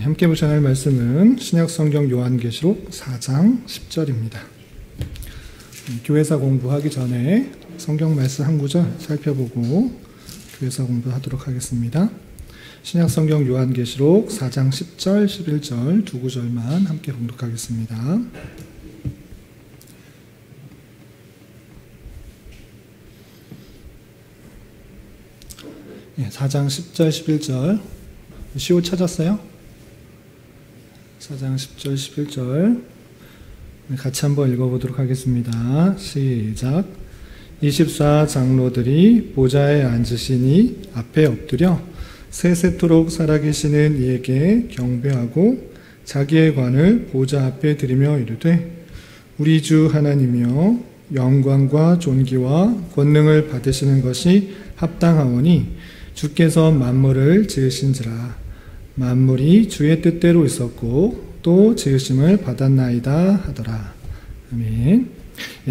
함께 보셔야 할 말씀은 신약성경 요한계시록 4장 10절입니다. 교회사 공부하기 전에 성경 말씀 한 구절 살펴보고 교회사 공부하도록 하겠습니다. 신약성경 요한계시록 4장 10절, 11절 두 구절만 함께 봉독하겠습니다. 4장 10절, 11절 시호 찾았어요? 4장 10절, 11절 같이 한번 읽어보도록 하겠습니다. 시작. 24장로들이 보좌에 앉으시니 앞에 엎드려 세세토록 살아계시는 이에게 경배하고 자기의 관을 보좌 앞에 드리며 이르되 우리 주 하나님이여 영광과 존귀와 권능을 받으시는 것이 합당하오니 주께서 만물을 지으신지라 만물이 주의 뜻대로 있었고 또 지으심을 받았나이다 하더라. 아멘.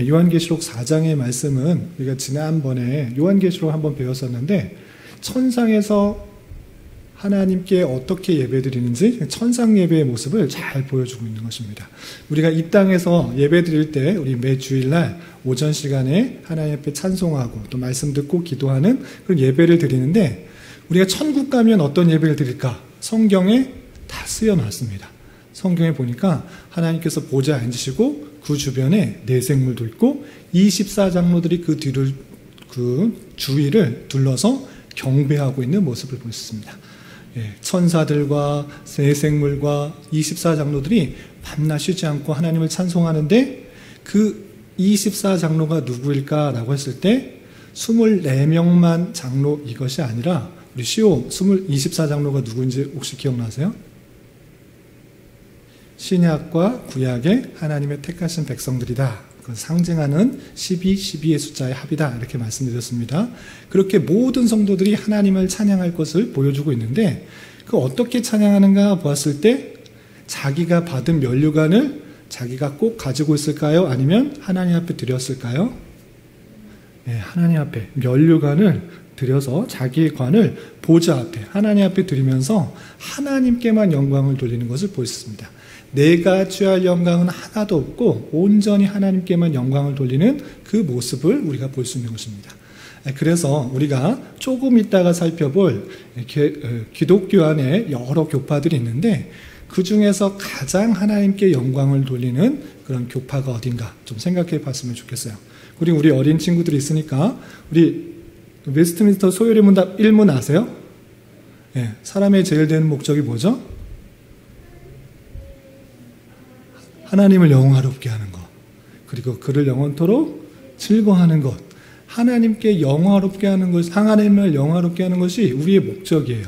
요한계시록 4장의 말씀은 우리가 지난번에 요한계시록 한번 배웠었는데 천상에서 하나님께 어떻게 예배드리는지 천상 예배의 모습을 잘 보여주고 있는 것입니다. 우리가 이 땅에서 예배드릴 때 우리 매 주일날 오전 시간에 하나님 앞에 찬송하고 또 말씀 듣고 기도하는 그런 예배를 드리는데 우리가 천국 가면 어떤 예배를 드릴까? 성경에 다 쓰여놨습니다. 성경에 보니까 하나님께서 보좌에 앉으시고 그 주변에 내생물도 있고 24장로들이 그 주위를 둘러서 경배하고 있는 모습을 보였습니다. 천사들과 내생물과 24장로들이 밤낮 쉬지 않고 하나님을 찬송하는데 그 24장로가 누구일까라고 했을 때 24명만 장로 이것이 아니라 우리 시호 24장로가 누구인지 혹시 기억나세요? 신약과 구약의 하나님의 택하신 백성들이다. 그 상징하는 12의 숫자의 합이다. 이렇게 말씀드렸습니다. 그렇게 모든 성도들이 하나님을 찬양할 것을 보여주고 있는데 그 어떻게 찬양하는가 보았을 때 자기가 받은 면류관을 자기가 꼭 가지고 있을까요? 아니면 하나님 앞에 드렸을까요? 네, 하나님 앞에 면류관을 드려서 자기의 관을 보좌 앞에 하나님 앞에 드리면서 하나님께만 영광을 돌리는 것을 보였습니다. 내가 취할 영광은 하나도 없고 온전히 하나님께만 영광을 돌리는 그 모습을 우리가 볼 수 있는 것입니다. 그래서 우리가 조금 이따가 살펴볼 기독교 안에 여러 교파들이 있는데 그 중에서 가장 하나님께 영광을 돌리는 그런 교파가 어딘가 좀 생각해 봤으면 좋겠어요. 그리고 우리 어린 친구들이 있으니까 우리 웨스트민스터 소요리 문답 1문 아세요? 사람의 제일 되는 목적이 뭐죠? 하나님을 영화롭게 하는 것, 그리고 그를 영원토록 즐거워하는 것, 하나님께 영화롭게 하는 것, 하나님을 영화롭게 하는 것이 우리의 목적이에요.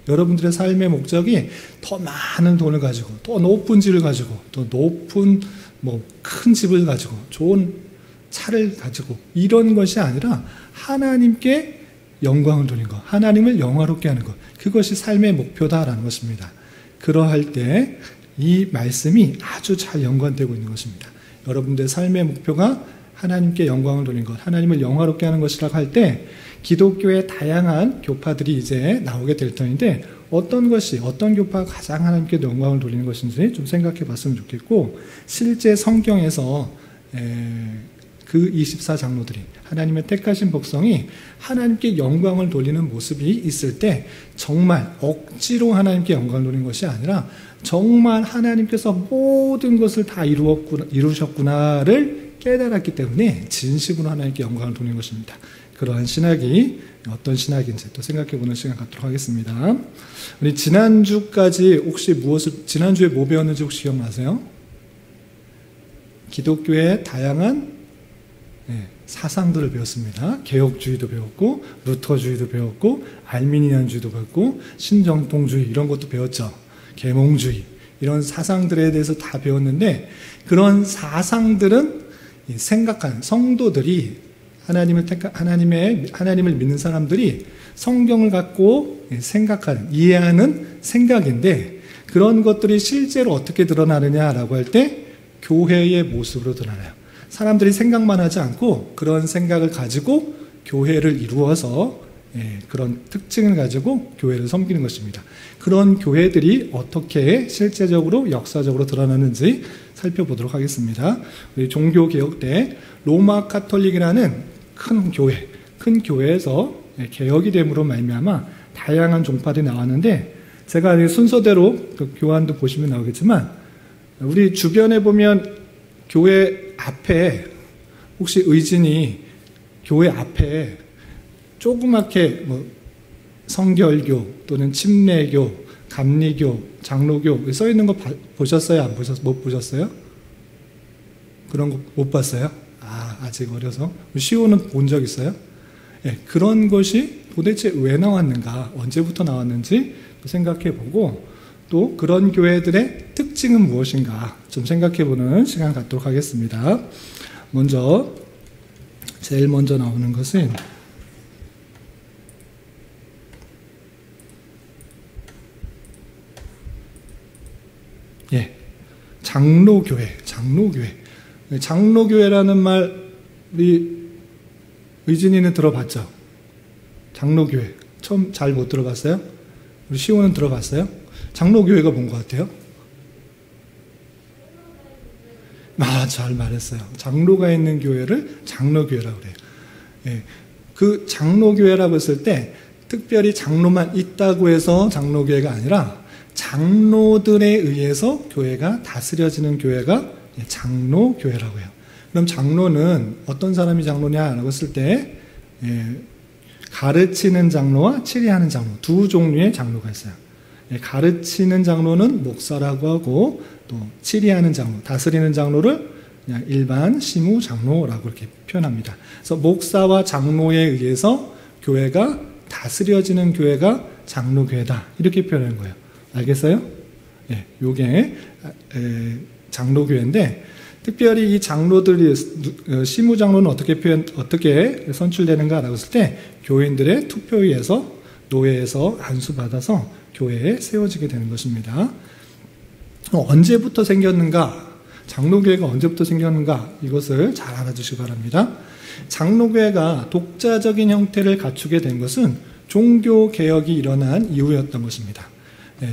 여러분들의 삶의 목적이 더 많은 돈을 가지고, 더 높은 집을 가지고, 더 높은 큰 집을 가지고, 좋은 차를 가지고 이런 것이 아니라 하나님께 영광을 돌리는 것, 하나님을 영화롭게 하는 것, 그것이 삶의 목표다라는 것입니다. 그러할 때 이 말씀이 아주 잘 연관되고 있는 것입니다. 여러분들의 삶의 목표가 하나님께 영광을 돌리는 것, 하나님을 영화롭게 하는 것이라고 할 때 기독교의 다양한 교파들이 이제 나오게 될 터인데 어떤 교파가 가장 하나님께 영광을 돌리는 것인지 좀 생각해 봤으면 좋겠고 실제 성경에서 그 24장로들이 하나님의 택하신 백성이 하나님께 영광을 돌리는 모습이 있을 때 정말 억지로 하나님께 영광을 돌리는 것이 아니라 정말 하나님께서 모든 것을 다 이루셨구나를 깨달았기 때문에 진심으로 하나님께 영광을 돌리는 것입니다. 그러한 신학이 어떤 신학인지 또 생각해보는 시간 갖도록 하겠습니다. 우리 지난주까지 혹시 지난주에 뭐 배웠는지 혹시 기억나세요? 기독교의 다양한 사상들을 배웠습니다. 개혁주의도 배웠고 루터주의도 배웠고 알미니안주의도 배웠고 신정통주의 이런 것도 배웠죠. 계몽주의 이런 사상들에 대해서 다 배웠는데 그런 사상들은 생각하는 성도들이 하나님을 믿는 사람들이 성경을 갖고 생각하는 이해하는 생각인데 그런 것들이 실제로 어떻게 드러나느냐라고 할 때 교회의 모습으로 드러나요. 사람들이 생각만 하지 않고 그런 생각을 가지고 교회를 이루어서 그런 특징을 가지고 교회를 섬기는 것입니다. 그런 교회들이 어떻게 실제적으로 역사적으로 드러나는지 살펴보도록 하겠습니다. 우리 종교개혁 때 로마 카톨릭이라는 큰 교회에서 개혁이 됨으로 말미암아 다양한 종파들이 나왔는데, 제가 순서대로 그 교환도 보시면 나오겠지만, 우리 주변에 보면 교회 앞에 혹시 의진이 교회 앞에 조그맣게 성결교 또는 침례교, 감리교, 장로교 써 있는 거 보셨어요? 못 보셨어요? 그런 거 못 봤어요? 아직 어려서. 시호는 본 적 있어요? 그런 것이 도대체 왜 나왔는가, 언제부터 나왔는지 생각해 보고, 또 그런 교회들의 특징은 무엇인가 좀 생각해 보는 시간 갖도록 하겠습니다. 제일 먼저 나오는 것은 장로교회라는 말 우리 의진이는 들어봤죠? 장로교회 처음 잘 못 들어봤어요? 우리 시호는 들어봤어요? 장로교회가 뭔 것 같아요? 잘 말했어요. 장로가 있는 교회를 장로교회라고 그래요. 그 장로교회라고 했을 때 특별히 장로만 있다고 해서 장로교회가 아니라 장로들에 의해서 교회가 다스려지는 교회가 장로교회라고 해요. 그럼 장로는 어떤 사람이 장로냐라고 했을 때 가르치는 장로와 치리하는 장로 두 종류의 장로가 있어요. 가르치는 장로는 목사라고 하고, 또 치리하는 장로, 다스리는 장로를 그냥 일반 시무 장로라고 이렇게 표현합니다. 그래서 목사와 장로에 의해서 교회가 다스려지는 교회가 장로교회다, 이렇게 표현하는 거예요. 알겠어요? 요게 장로교회인데, 특별히 이 장로들이 시무 장로는 어떻게 선출되는가라고 했을 때 교인들의 투표에 의해서 노회에서 안수받아서 교회에 세워지게 되는 것입니다. 언제부터 생겼는가? 장로교회가 언제부터 생겼는가? 이것을 잘 알아두시기 바랍니다. 장로교회가 독자적인 형태를 갖추게 된 것은 종교개혁이 일어난 이후였던 것입니다.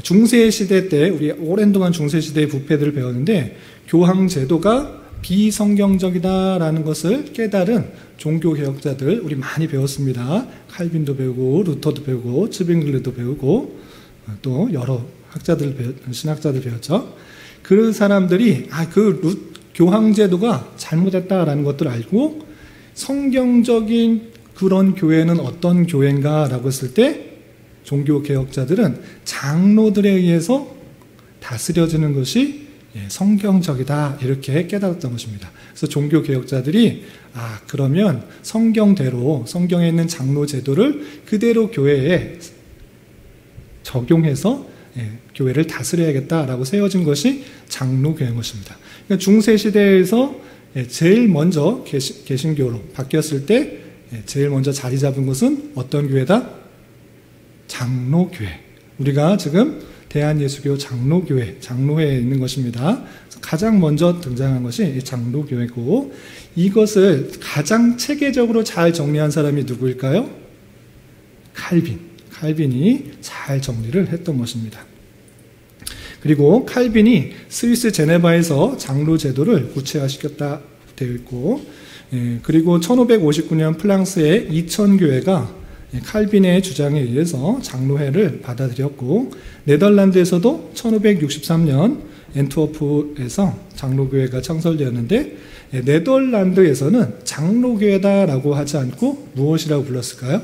중세시대 때, 우리 오랜 동안 중세시대의 부패들을 배웠는데, 교황제도가 비성경적이다라는 것을 깨달은 종교개혁자들 우리 많이 배웠습니다. 칼빈도 배우고, 루터도 배우고, 츠빙글리도 배우고, 또 여러 신학자들 배웠죠. 그 사람들이 교황제도가 잘못했다라는 것들을 알고, 성경적인 그런 교회는 어떤 교회인가라고 했을 때 종교개혁자들은 장로들에 의해서 다스려지는 것이 성경적이다, 이렇게 깨달았던 것입니다. 그래서 종교개혁자들이 그러면 성경대로, 성경에 있는 장로 제도를 그대로 교회에 적용해서 교회를 다스려야겠다라고 세워진 것이 장로교회인 것입니다. 그러니까 중세시대에서 제일 먼저 개신교로 바뀌었을 때 제일 먼저 자리 잡은 것은 어떤 교회다? 장로교회. 우리가 지금 대한예수교 장로회에 있는 것입니다. 가장 먼저 등장한 것이 장로교회고, 이것을 가장 체계적으로 잘 정리한 사람이 누구일까요? 칼빈이 잘 정리를 했던 것입니다. 그리고 칼빈이 스위스 제네바에서 장로 제도를 구체화시켰다 되어 있고, 그리고 1559년 프랑스의 이천교회가 칼빈의 주장에 의해서 장로회를 받아들였고, 네덜란드에서도 1563년 앤트워프에서 장로교회가 창설되었는데, 네덜란드에서는 장로교회다라고 하지 않고 무엇이라고 불렀을까요?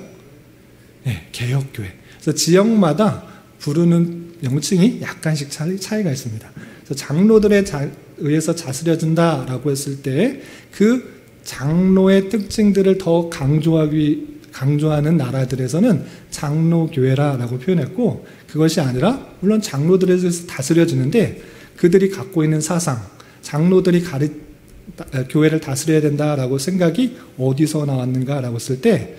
개혁교회. 그래서 지역마다 부르는 명칭이 약간씩 차이가 있습니다. 그래서 장로들에 의해서 다스려진다라고 했을 때 그 장로의 특징들을 더 강조하는 나라들에서는 장로교회라고 표현했고, 그것이 아니라 물론 장로들에 의해서 다스려지는데 그들이 갖고 있는 사상, 장로들이 교회를 다스려야 된다라고 생각이 어디서 나왔는가라고 했을 때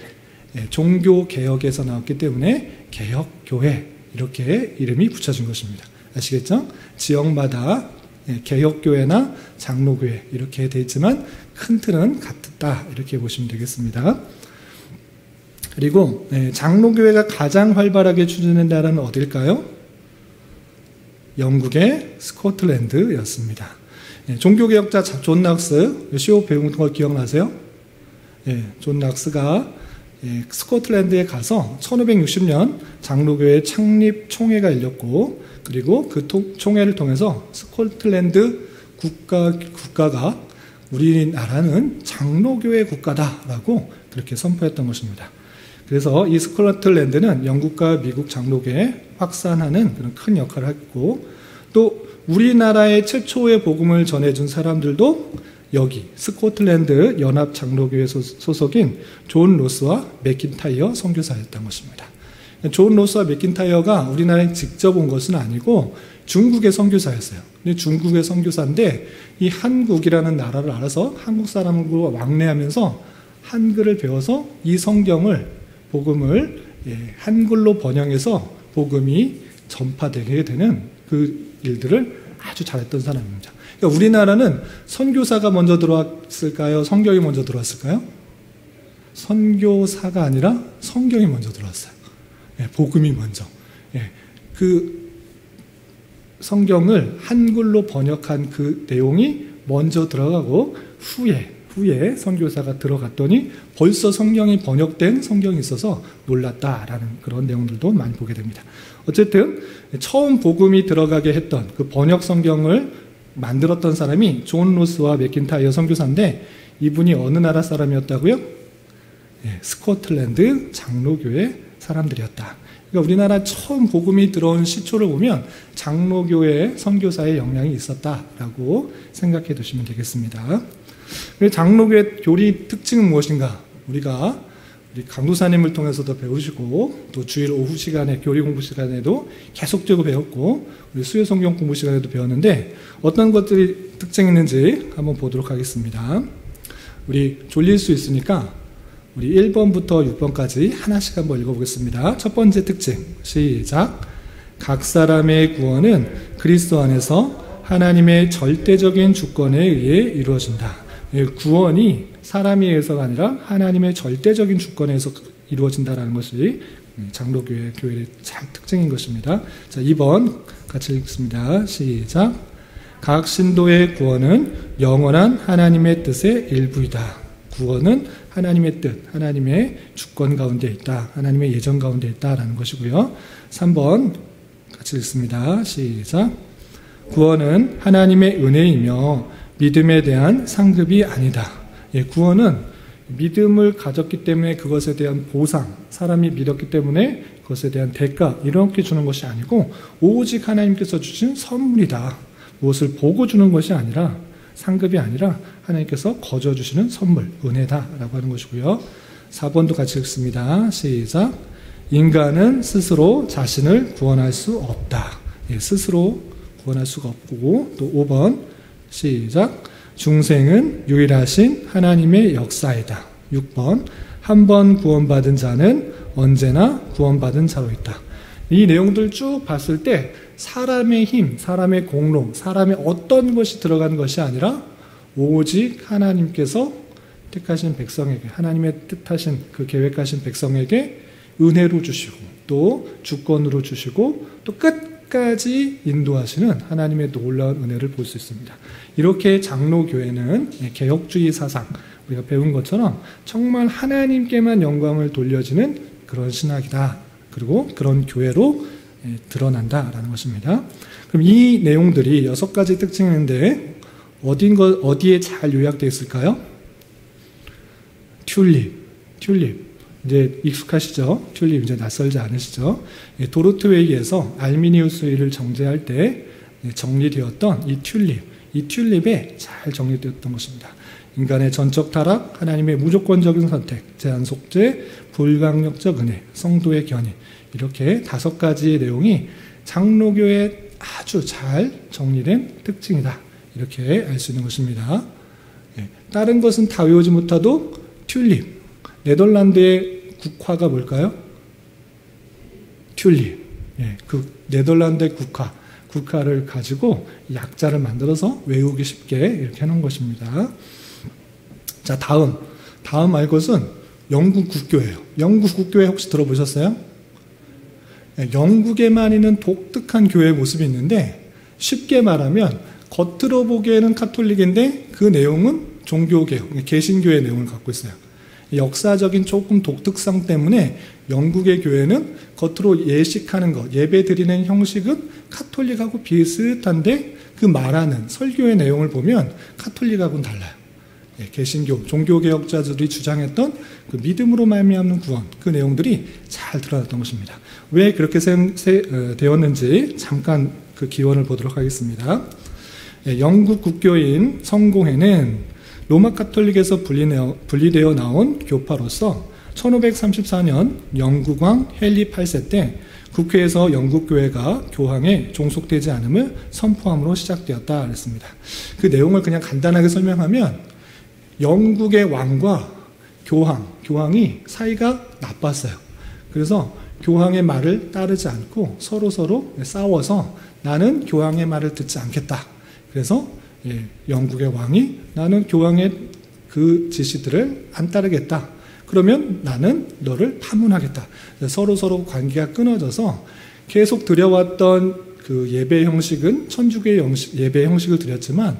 종교개혁에서 나왔기 때문에 개혁교회, 이렇게 이름이 붙여진 것입니다. 아시겠죠? 지역마다 개혁교회나 장로교회 이렇게 되어 있지만 큰 틀은 같다, 이렇게 보시면 되겠습니다. 그리고 장로교회가 가장 활발하게 추진된 나라는 어딜까요? 영국의 스코틀랜드였습니다. 종교개혁자 존 낙스, 시호 배운 거 기억나세요? 존 낙스가 스코틀랜드에 가서 1560년 장로교회 창립 총회가 열렸고, 그리고 그 총회를 통해서 스코틀랜드 국가가 우리나라는 장로교회 국가다라고 그렇게 선포했던 것입니다. 그래서 이 스코틀랜드는 영국과 미국 장로교에 확산하는 그런 큰 역할을 했고, 또 우리나라의 최초의 복음을 전해준 사람들도 여기 스코틀랜드 연합 장로교회 소속인 존 로스와 맥킨타이어 선교사였던 것입니다. 존 로스와 맥킨타이어가 우리나라에 직접 온 것은 아니고 중국의 선교사였어요. 근데 중국의 선교사인데 이 한국이라는 나라를 알아서 한국 사람으로 왕래하면서 한글을 배워서 이 성경을 복음을 한글로 번역해서 복음이 전파되게 되는 그 일들을 아주 잘했던 사람입니다. 그러니까 우리나라는 선교사가 먼저 들어왔을까요? 성경이 먼저 들어왔을까요? 선교사가 아니라 성경이 먼저 들어왔어요. 복음이 먼저. 그 성경을 한글로 번역한 그 내용이 먼저 들어가고 후에 선교사가 들어갔더니 벌써 성경이 번역된 성경이 있어서 놀랐다라는 그런 내용들도 많이 보게 됩니다. 어쨌든 처음 복음이 들어가게 했던 그 번역 성경을 만들었던 사람이 존 로스와 맥킨타이어 선교사인데, 이분이 어느 나라 사람이었다고요? 스코틀랜드 장로교회 사람들이었다. 그러니까 우리나라 처음 복음이 들어온 시초를 보면 장로교회 선교사의 영향이 있었다라고 생각해 두시면 되겠습니다. 장로교회 교리 특징은 무엇인가? 우리 강도사님을 통해서도 배우시고, 또 주일 오후 시간에 교리 공부 시간에도 계속적으로 배웠고, 우리 수요 성경 공부 시간에도 배웠는데 어떤 것들이 특징이 있는지 한번 보도록 하겠습니다. 우리 졸릴 수 있으니까 우리 1번부터 6번까지 하나씩 한번 읽어보겠습니다. 첫 번째 특징, 시작. 각 사람의 구원은 그리스도 안에서 하나님의 절대적인 주권에 의해 이루어진다. 구원이 사람에 의해서가 아니라 하나님의 절대적인 주권에서 이루어진다는 것이 장로교회 교회의 특징인 것입니다. 자, 2번 같이 읽습니다. 시작. 각 신도의 구원은 영원한 하나님의 뜻의 일부이다. 구원은 하나님의 뜻, 하나님의 주권 가운데 있다. 하나님의 예정 가운데 있다라는 것이고요. 3번 같이 읽습니다. 시작. 구원은 하나님의 은혜이며 믿음에 대한 상급이 아니다. 구원은 믿음을 가졌기 때문에 그것에 대한 보상, 사람이 믿었기 때문에 그것에 대한 대가 이렇게 주는 것이 아니고 오직 하나님께서 주신 선물이다. 무엇을 보고 주는 것이 아니라, 상급이 아니라 하나님께서 거저 주시는 선물, 은혜다라고 하는 것이고요. 4번도 같이 읽습니다. 시작. 인간은 스스로 자신을 구원할 수 없다. 스스로 구원할 수가 없고, 또 5번 시작. 중생은 유일하신 하나님의 역사이다. 6번 한 번 구원받은 자는 언제나 구원받은 자로 있다. 이 내용들 쭉 봤을 때 사람의 힘, 사람의 공로, 사람의 어떤 것이 들어가는 것이 아니라 오직 하나님께서 택하신 백성에게, 하나님의 뜻하신 그 계획하신 백성에게 은혜로 주시고, 또 주권으로 주시고, 또 끝까지 인도하시는 하나님의 놀라운 은혜를 볼 수 있습니다. 이렇게 장로교회는 개혁주의 사상, 우리가 배운 것처럼 정말 하나님께만 영광을 돌려지는 그런 신학이다. 그리고 그런 교회로 드러난다라는 것입니다. 그럼 이 내용들이 6가지 특징인데 어디에 잘 요약되어 있을까요? 튤립. 이제 익숙하시죠? 튤립 이제 낯설지 않으시죠? 도르트웨이에서 알미니우스를 정제할 때 정리되었던 이 튤립에 잘 정리되었던 것입니다. 인간의 전적 타락, 하나님의 무조건적인 선택, 제한 속죄, 불강력적 은혜, 성도의 견인, 이렇게 5가지의 내용이 장로교에 아주 잘 정리된 특징이다. 이렇게 알 수 있는 것입니다. 다른 것은 다 외우지 못하도 튤립, 네덜란드의 국화가 뭘까요? 튤립. 그 네덜란드의 국화를 가지고 약자를 만들어서 외우기 쉽게 이렇게 해놓은 것입니다. 자, 다음 알 것은 영국 국교예요. 영국 국교회 혹시 들어보셨어요? 영국에만 있는 독특한 교회 모습이 있는데, 쉽게 말하면 겉으로 보기에는 카톨릭인데 그 내용은 종교개혁, 개신교의 내용을 갖고 있어요. 역사적인 조금 독특성 때문에 영국의 교회는 겉으로 예식하는 것, 예배 드리는 형식은 카톨릭하고 비슷한데 그 말하는 설교의 내용을 보면 카톨릭하고는 달라요. 개신교, 종교개혁자들이 주장했던 그 믿음으로 말미암는 구원, 그 내용들이 잘 드러났던 것입니다. 왜 그렇게 되었는지 잠깐 그 기원을 보도록 하겠습니다. 영국 국교인 성공회는 로마 카톨릭에서 분리되어 나온 교파로서 1534년 영국 왕 헨리 8세 때 국회에서 영국 교회가 교황에 종속되지 않음을 선포함으로 시작되었다 그랬습니다. 그 내용을 그냥 간단하게 설명하면 영국의 왕과 교황이 사이가 나빴어요. 그래서 교황의 말을 따르지 않고 서로 싸워서 나는 교황의 말을 듣지 않겠다. 그래서 영국의 왕이 나는 교황의 그 지시들을 안 따르겠다. 그러면 나는 너를 파문하겠다. 서로 관계가 끊어져서 계속 드려왔던 그 예배 형식은 천주교의 예배 형식을 드렸지만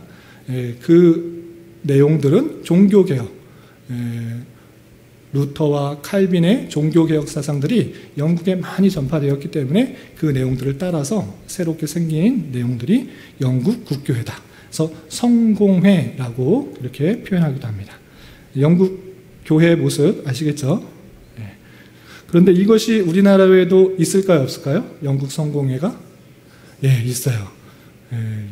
그 내용들은 종교개혁, 루터와 칼빈의 종교개혁 사상들이 영국에 많이 전파되었기 때문에 그 내용들을 따라서 새롭게 생긴 내용들이 영국 국교회다. 그래서 성공회라고 이렇게 표현하기도 합니다. 영국 교회의 모습 아시겠죠? 그런데 이것이 우리나라에도 있을까요, 없을까요? 영국 성공회가? 있어요.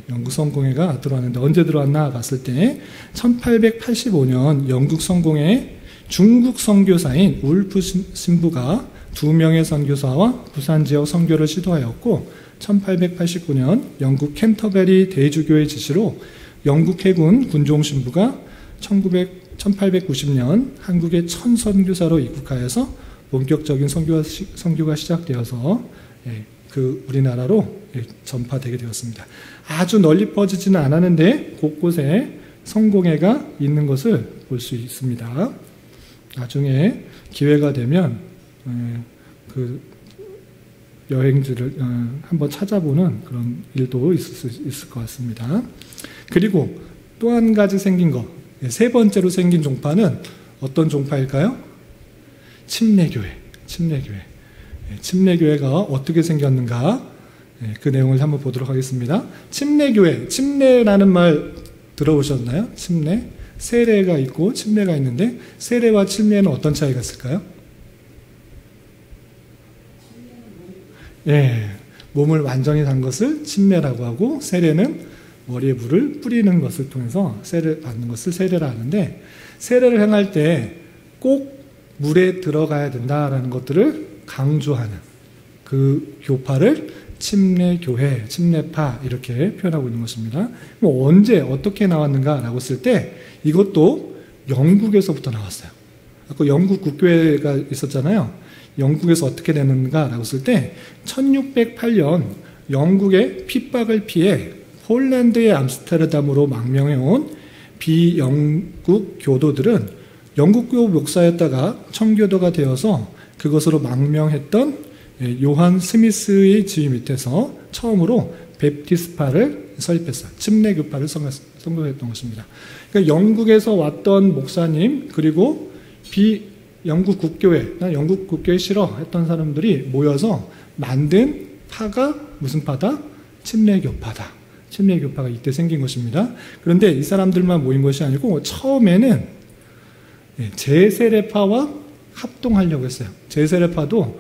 영국 성공회가 들어왔는데 언제 들어왔나 봤을 때 1885년 영국 성공회에 중국 선교사인 울프 신부가 2명의 선교사와 부산 지역 선교를 시도하였고 1889년 영국 캔터베리 대주교의 지시로 영국 해군 군종 신부가 1890년 한국의 첫 선교사로 입국하여서 본격적인 선교가 시작되어서 그 우리나라로 전파되게 되었습니다. 아주 널리 퍼지지는 않았는데 곳곳에 성공회가 있는 것을 볼 수 있습니다. 나중에 기회가 되면 그 여행지를 한번 찾아보는 그런 일도 있을 것 같습니다. 그리고 또 한 가지 생긴 것, 세 번째로 생긴 종파는 어떤 종파일까요? 침례교회. 침례교회가 어떻게 생겼는가? 그 내용을 한번 보도록 하겠습니다. 침례교회, 침례라는 말 들어보셨나요? 침례? 세례가 있고 침례가 있는데 세례와 침례는 어떤 차이가 있을까요? 몸을 완전히 단 것을 침례라고 하고 세례는 머리에 물을 뿌리는 것을 통해서 세례 받는 것을 세례라 하는데 세례를 행할 때 꼭 물에 들어가야 된다라는 것들을 강조하는 그 교파를 침례교회, 침례파 이렇게 표현하고 있는 것입니다. 언제 어떻게 나왔는가라고 했을 때 이것도 영국에서부터 나왔어요. 아까 영국 국교회가 있었잖아요. 영국에서 어떻게 되는가라고 했을 때 1608년 영국의 핍박을 피해 홀란드의 암스테르담으로 망명해온 비영국 교도들은 영국교 목사였다가 청교도가 되어서 그것으로 망명했던 요한 스미스의 지휘 밑에서 처음으로 베프티스파를 설립했어요. 침례교파를 선거했던 것입니다. 그러니까 영국에서 왔던 목사님 그리고 영국 국교회, 영국 국교회 싫어했던 사람들이 모여서 만든 파가 무슨 파다? 침례교파다. 침례교파가 이때 생긴 것입니다. 그런데 이 사람들만 모인 것이 아니고 처음에는 제세례파와 합동하려고 했어요. 제세례파도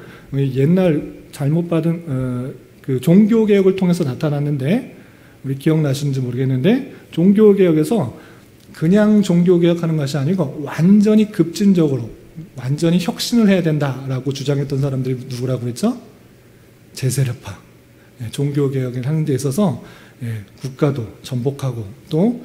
옛날 잘못 받은 그 종교개혁을 통해서 나타났는데 우리 기억나시는지 모르겠는데 종교개혁에서 그냥 종교개혁하는 것이 아니고 완전히 급진적으로 완전히 혁신을 해야 된다라고 주장했던 사람들이 누구라고 그랬죠? 제세례파. 종교개혁을 하는 데 있어서 국가도 전복하고 또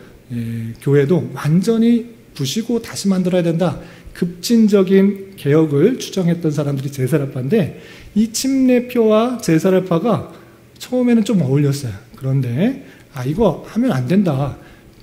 교회도 완전히 부시고 다시 만들어야 된다. 급진적인 개혁을 추정했던 사람들이 제세례파인데 이 침례표와 제세례파가 처음에는 좀 어울렸어요. 그런데 이거 하면 안 된다.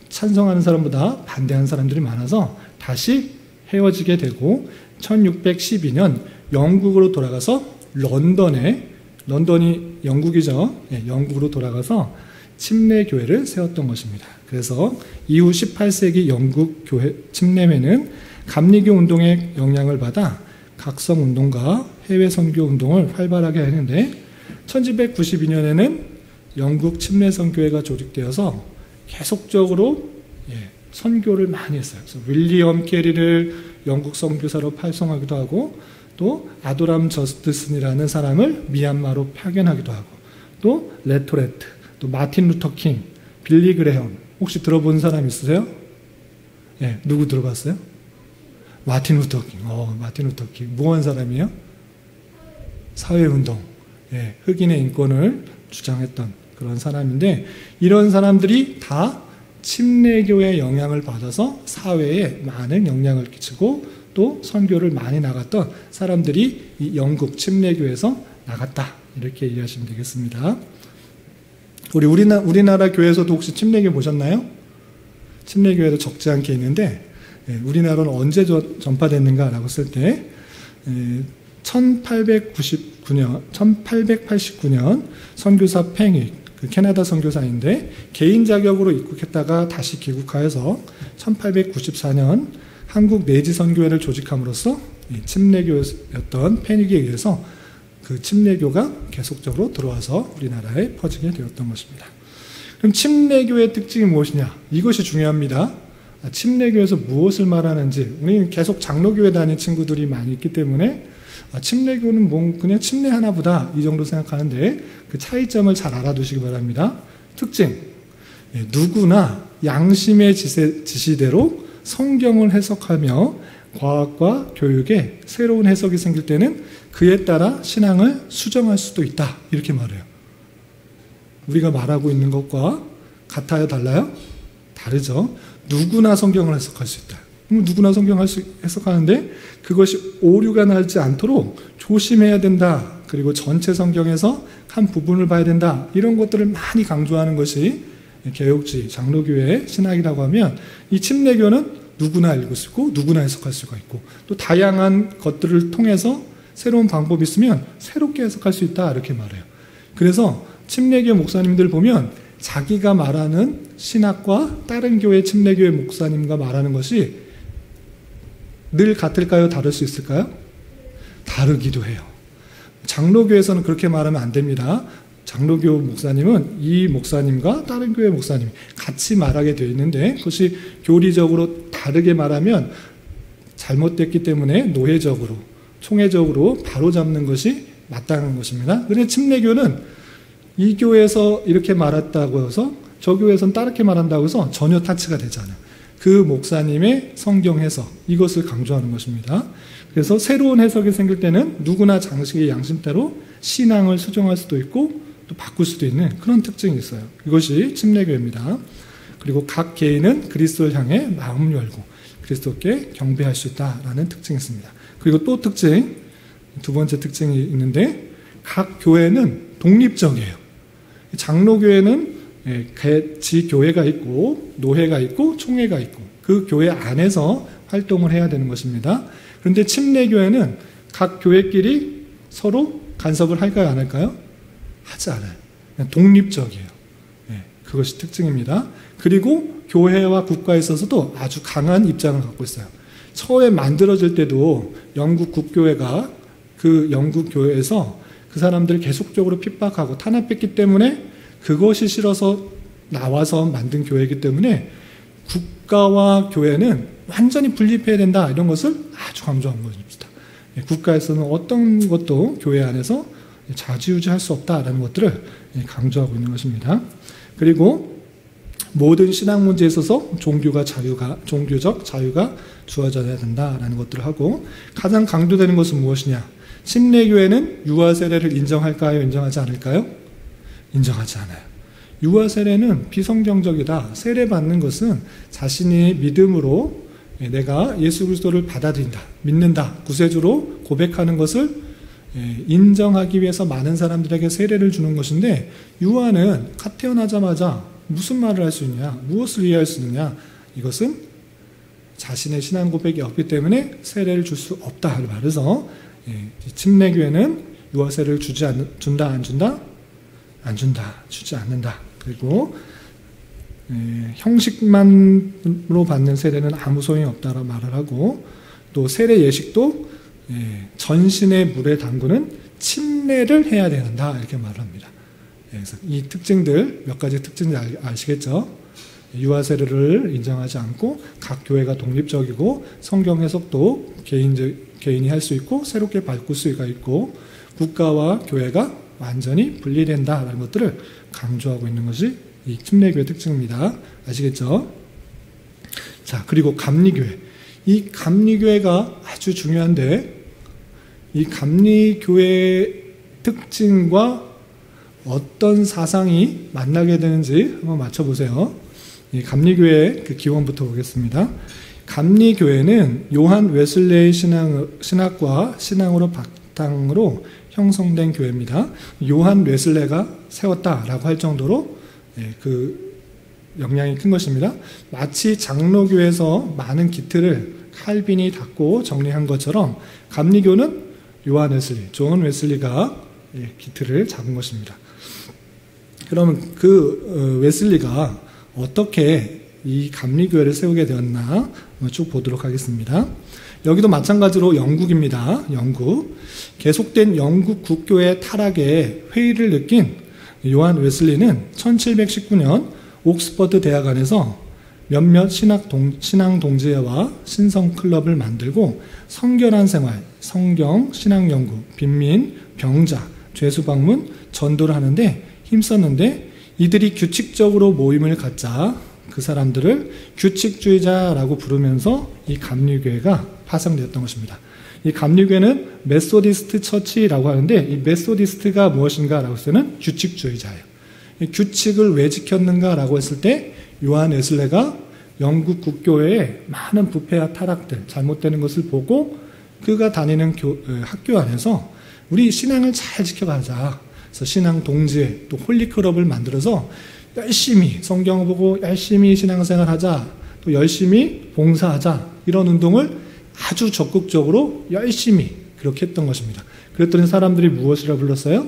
찬성하는 사람보다 반대하는 사람들이 많아서 다시 헤어지게 되고 1612년 영국으로 돌아가서 런던이 영국이죠. 영국으로 돌아가서 침례교회를 세웠던 것입니다. 그래서 이후 18세기 영국 교회 침례회는 감리교 운동의 영향을 받아 각성 운동과 해외 선교 운동을 활발하게 했는데 1792년에는 영국 침례 선교회가 조직되어서 계속적으로 선교를 많이 했어요. 그래서 윌리엄 캐리를 영국 선교사로 파송하기도 하고 또 아도람 저스티슨이라는 사람을 미얀마로 파견하기도 하고 또 레토레트, 또 마틴 루터 킹, 빌리 그레엄 혹시 들어본 사람 있으세요? 누구 들어봤어요? 마틴 루터 킹. 마틴 루터 킹. 뭐 한 사람이에요? 사회운동. 흑인의 인권을 주장했던 그런 사람인데 이런 사람들이 다 침례교의 영향을 받아서 사회에 많은 영향을 끼치고 또 선교를 많이 나갔던 사람들이 이 영국 침례교에서 나갔다. 이렇게 이해하시면 되겠습니다. 우리나라 교회에서도 혹시 침례교 보셨나요? 침례교회도 적지 않게 있는데 우리나라는 언제 전파됐는가라고 쓸 때 1889년 선교사 팽익, 그 캐나다 선교사인데 개인 자격으로 입국했다가 다시 귀국하여서 1894년 한국 내지 선교회를 조직함으로써 침례교였던 팽익에 의해서 그 침례교가 계속적으로 들어와서 우리나라에 퍼지게 되었던 것입니다. 그럼 침례교의 특징이 무엇이냐? 이것이 중요합니다. 침례교에서 무엇을 말하는지 우리는 계속 장로교회 다니는 친구들이 많이 있기 때문에 침례교는 뭐 그냥 침례 하나보다 이 정도 생각하는데 그 차이점을 잘 알아두시기 바랍니다. 특징, 누구나 양심의 지시대로 성경을 해석하며 과학과 교육에 새로운 해석이 생길 때는 그에 따라 신앙을 수정할 수도 있다. 이렇게 말해요. 우리가 말하고 있는 것과 같아요? 달라요? 다르죠. 누구나 성경을 해석할 수 있다. 누구나 성경을 해석하는데 그것이 오류가 나지 않도록 조심해야 된다. 그리고 전체 성경에서 한 부분을 봐야 된다. 이런 것들을 많이 강조하는 것이 개혁주의, 장로교회의 신학이라고 하면 이 침례교는 누구나 읽을 수 있고 누구나 해석할 수가 있고 또 다양한 것들을 통해서 새로운 방법이 있으면 새롭게 해석할 수 있다. 이렇게 말해요. 그래서 침례교 목사님들 보면 자기가 말하는 신학과 다른 교회 침례교회 목사님과 말하는 것이 늘 같을까요? 다를 수 있을까요? 다르기도 해요. 장로교에서는 그렇게 말하면 안 됩니다. 장로교 목사님은 이 목사님과 다른 교회 목사님이 같이 말하게 되어 있는데 그것이 교리적으로 다르게 말하면 잘못됐기 때문에 노회적으로, 총회적으로 바로잡는 것이 마땅한 것입니다. 그런데 침례교는 이 교회에서 이렇게 말했다고 해서 저 교회에서는 다르게 말한다고 해서 전혀 타치가 되지 않아요. 그 목사님의 성경 해석, 이것을 강조하는 것입니다. 그래서 새로운 해석이 생길 때는 누구나 장식의 양심대로 신앙을 수정할 수도 있고 또 바꿀 수도 있는 그런 특징이 있어요. 이것이 침례교회입니다. 그리고 각 개인은 그리스도를 향해 마음 열고 그리스도께 경배할 수 있다라는 특징이 있습니다. 그리고 또 특징, 두 번째 특징이 있는데 각 교회는 독립적이에요. 장로교회는 지교회가 있고 노회가 있고 총회가 있고 그 교회 안에서 활동을 해야 되는 것입니다. 그런데 침례교회는 각 교회끼리 서로 간섭을 할까요? 안 할까요? 하지 않아요. 그냥 독립적이에요. 그것이 특징입니다. 그리고 교회와 국가에 있어서도 아주 강한 입장을 갖고 있어요. 처음에 만들어질 때도 영국 국교회가 그 영국 교회에서 그 사람들을 계속적으로 핍박하고 탄압했기 때문에 그것이 싫어서 나와서 만든 교회이기 때문에 국가와 교회는 완전히 분립해야 된다. 이런 것을 아주 강조한 것입니다. 국가에서는 어떤 것도 교회 안에서 좌지우지할 수 없다라는 것들을 강조하고 있는 것입니다. 그리고 모든 신앙 문제에 있어서 종교적 자유가 주어져야 된다라는 것들을 하고 가장 강조되는 것은 무엇이냐? 침례교회는 유아 세례를 인정할까요? 인정하지 않을까요? 인정하지 않아요. 유아 세례는 비성경적이다. 세례받는 것은 자신이 믿음으로 내가 예수 그리스도를 받아들인다, 믿는다, 구세주로 고백하는 것을 인정하기 위해서 많은 사람들에게 세례를 주는 것인데 유아는 태어나자마자 무슨 말을 할 수 있냐, 무엇을 이해할 수 있느냐, 이것은 자신의 신앙 고백이 없기 때문에 세례를 줄 수 없다 말해서 침례교회는 유아 세례를 준다 안 준다? 안 준다. 주지 않는다. 그리고 형식만으로 받는 세례는 아무 소용이 없다라고 말을 하고, 또 세례 예식도 전신의 물에 담그는 침례를 해야 된다 이렇게 말을 합니다. 그래서 이 특징들, 몇 가지 특징들 아시겠죠? 유아 세례를 인정하지 않고 각 교회가 독립적이고 성경 해석도 개인이 할 수 있고 새롭게 바꿀 수가 있고 국가와 교회가 완전히 분리된다라는 것들을 강조하고 있는 것이 이 침례교회 특징입니다. 아시겠죠? 자, 그리고 감리교회. 이 감리교회가 아주 중요한데, 이 감리교회의 특징과 어떤 사상이 만나게 되는지 한번 맞춰보세요. 이 감리교회의 그 기원부터 보겠습니다. 감리교회는 요한 웨슬레의 신학과 신앙으로 바탕으로 형성된 교회입니다. 요한 웨슬레가 세웠다라고 할 정도로 그 영향이 큰 것입니다. 마치 장로교에서 많은 기틀을 칼빈이 닫고 정리한 것처럼 감리교는 요한 웨슬리, 존 웨슬리가 기틀을 잡은 것입니다. 그러면 그 웨슬리가 어떻게 이 감리교회를 세우게 되었나 쭉 보도록 하겠습니다. 여기도 마찬가지로 영국입니다. 영국. 계속된 영국 국교의 타락에 회의를 느낀 요한 웨슬리는 1719년 옥스퍼드 대학 안에서 몇몇 신앙 동지회와 신성 클럽을 만들고 성결한 생활, 성경, 신앙 연구, 빈민, 병자, 죄수 방문, 전도를 하는데 힘썼는데, 이들이 규칙적으로 모임을 갖자 그 사람들을 규칙주의자라고 부르면서 이 감리교회가 파생되었던 것입니다. 이 감리교회는 메소디스트 처치라고 하는데, 이 메소디스트가 무엇인가라고 했을 때는 규칙주의자예요. 이 규칙을 왜 지켰는가라고 했을 때 요한 웨슬레가 영국 국교회의 많은 부패와 타락들, 잘못되는 것을 보고 그가 다니는 학교 안에서 우리 신앙을 잘 지켜가자. 그래서 신앙 동지회, 또 홀리클럽을 만들어서 열심히 성경을 보고 열심히 신앙생활 하자, 또 열심히 봉사하자, 이런 운동을 아주 적극적으로 열심히 그렇게 했던 것입니다. 그랬더니 사람들이 무엇이라 불렀어요?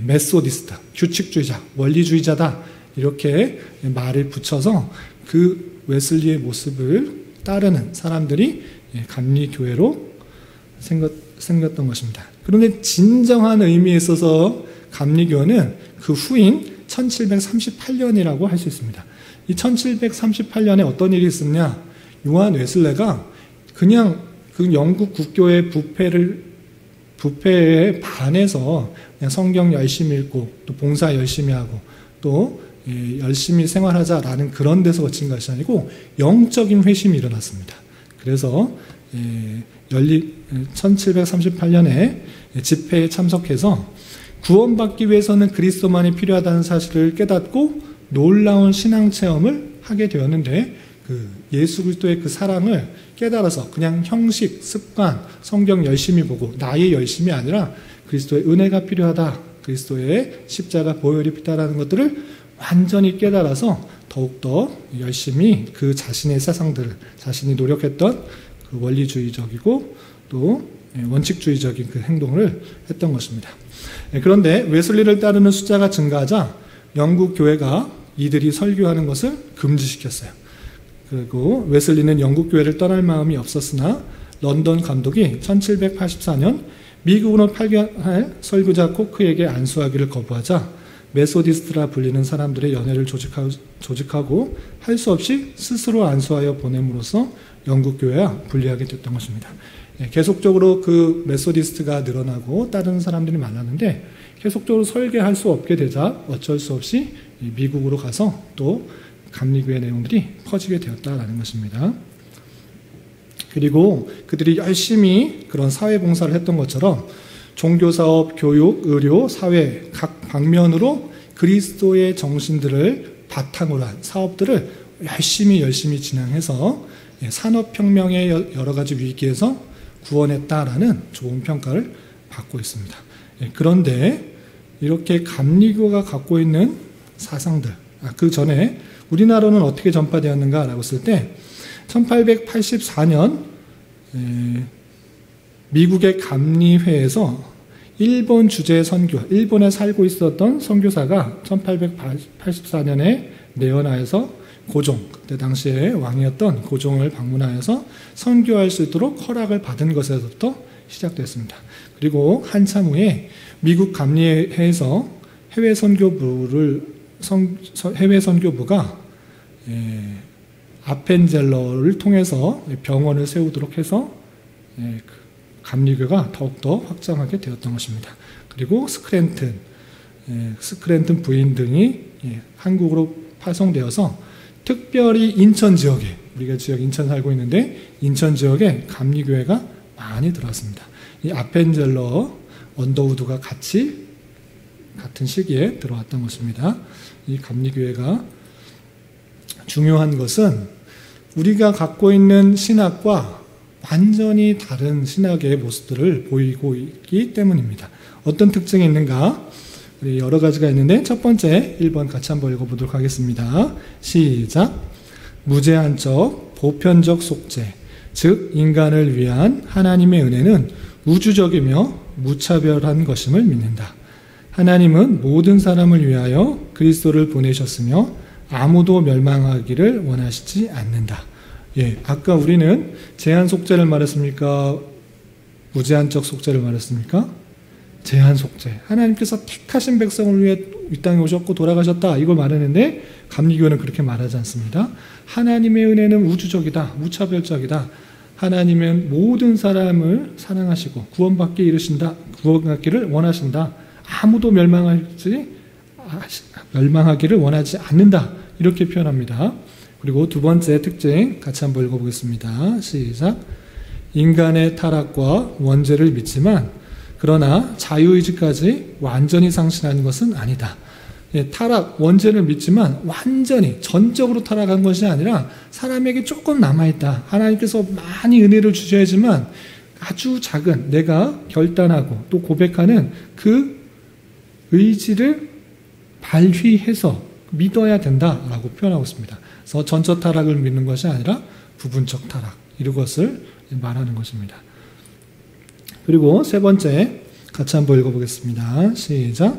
메소디스트, 규칙주의자, 원리주의자다, 이렇게 말을 붙여서 그 웨슬리의 모습을 따르는 사람들이 감리교회로 생겼던 것입니다. 그런데 진정한 의미에 있어서 감리교회는 그 후인 1738년이라고 할 수 있습니다. 이 1738년에 어떤 일이 있었냐? 요한 웨슬레가 그냥 그 영국 국교의 부패에 반해서 그냥 성경 열심히 읽고 또 봉사 열심히 하고 또 열심히 생활하자라는 그런 데서 거친 것이 아니고 영적인 회심이 일어났습니다. 그래서 1738년에 집회에 참석해서 구원받기 위해서는 그리스도만이 필요하다는 사실을 깨닫고 놀라운 신앙 체험을 하게 되었는데, 그 예수 그리스도의 그 사랑을 깨달아서 그냥 형식, 습관, 성경 열심히 보고 나의 열심이 아니라 그리스도의 은혜가 필요하다, 그리스도의 십자가 보혈이 필요하다는 것들을 완전히 깨달아서 더욱더 열심히 그 자신의 사상들을, 자신이 노력했던 그 원리주의적이고 또 원칙주의적인 그 행동을 했던 것입니다. 그런데 웨슬리를 따르는 숫자가 증가하자 영국 교회가 이들이 설교하는 것을 금지시켰어요. 그리고 웨슬리는 영국 교회를 떠날 마음이 없었으나 런던 감독이 1784년 미국으로 파견할 설교자 코크에게 안수하기를 거부하자 메소디스트라 불리는 사람들의 연회를 조직하고 할 수 없이 스스로 안수하여 보냄으로써 영국 교회와 분리하게 됐던 것입니다. 계속적으로 그 메소디스트가 늘어나고 다른 사람들이 많았는데 계속적으로 설계할 수 없게 되자 어쩔 수 없이 미국으로 가서 또 감리교회 내용들이 퍼지게 되었다라는 것입니다. 그리고 그들이 열심히 그런 사회봉사를 했던 것처럼 종교사업, 교육, 의료, 사회 각 방면으로 그리스도의 정신들을 바탕으로 한 사업들을 열심히 진행해서 산업혁명의 여러 가지 위기에서 구원했다라는 좋은 평가를 받고 있습니다. 그런데 이렇게 감리교가 갖고 있는 사상들, 그 전에 우리나라는 어떻게 전파되었는가라고 했을 때 1884년 미국의 감리회에서 일본 주재 선교, 일본에 살고 있었던 선교사가 1884년에 내연하여서 고종, 그때 당시에 왕이었던 고종을 방문하여서 선교할 수 있도록 허락을 받은 것에서부터 시작됐습니다. 그리고 한참 후에 미국 감리회에서 해외 선교부가 아펜젤러를 통해서 병원을 세우도록 해서 감리교가 더욱더 확장하게 되었던 것입니다. 그리고 스크랜튼 부인 등이 한국으로 파송되어서 특별히 인천 지역에, 우리가 지역 인천 살고 있는데 인천 지역에 감리교회가 많이 들어왔습니다. 이 아펜젤러, 언더우드가 같은 시기에 들어왔던 것입니다. 이 감리교회가 중요한 것은 우리가 갖고 있는 신학과 완전히 다른 신학의 모습들을 보이고 있기 때문입니다. 어떤 특징이 있는가? 우리 여러 가지가 있는데 첫 번째 1번 같이 한번 읽어보도록 하겠습니다. 시작. 무제한적 보편적 속죄, 즉 인간을 위한 하나님의 은혜는 우주적이며 무차별한 것임을 믿는다. 하나님은 모든 사람을 위하여 그리스도를 보내셨으며 아무도 멸망하기를 원하시지 않는다. 아까 우리는 제한 속죄를 말했습니까? 무제한적 속죄를 말했습니까? 제한 속죄. 하나님께서 택하신 백성을 위해 이 땅에 오셨고 돌아가셨다. 이걸 말했는데 감리교는 그렇게 말하지 않습니다. 하나님의 은혜는 우주적이다. 무차별적이다. 하나님은 모든 사람을 사랑하시고 구원받기를 원하신다. 아무도 멸망하기를 원하지 않는다. 이렇게 표현합니다. 그리고 두 번째 특징 같이 한번 읽어보겠습니다. 시작. 인간의 타락과 원죄를 믿지만 그러나 자유의지까지 완전히 상실하는 것은 아니다. 타락, 원죄를 믿지만 완전히 전적으로 타락한 것이 아니라 사람에게 조금 남아있다. 하나님께서 많이 은혜를 주셔야지만 아주 작은 내가 결단하고 또 고백하는 그 의지를 발휘해서 믿어야 된다라고 표현하고 있습니다. 그래서 전적 타락을 믿는 것이 아니라 부분적 타락, 이것을 말하는 것입니다. 그리고 세 번째 같이 한번 읽어보겠습니다. 시작.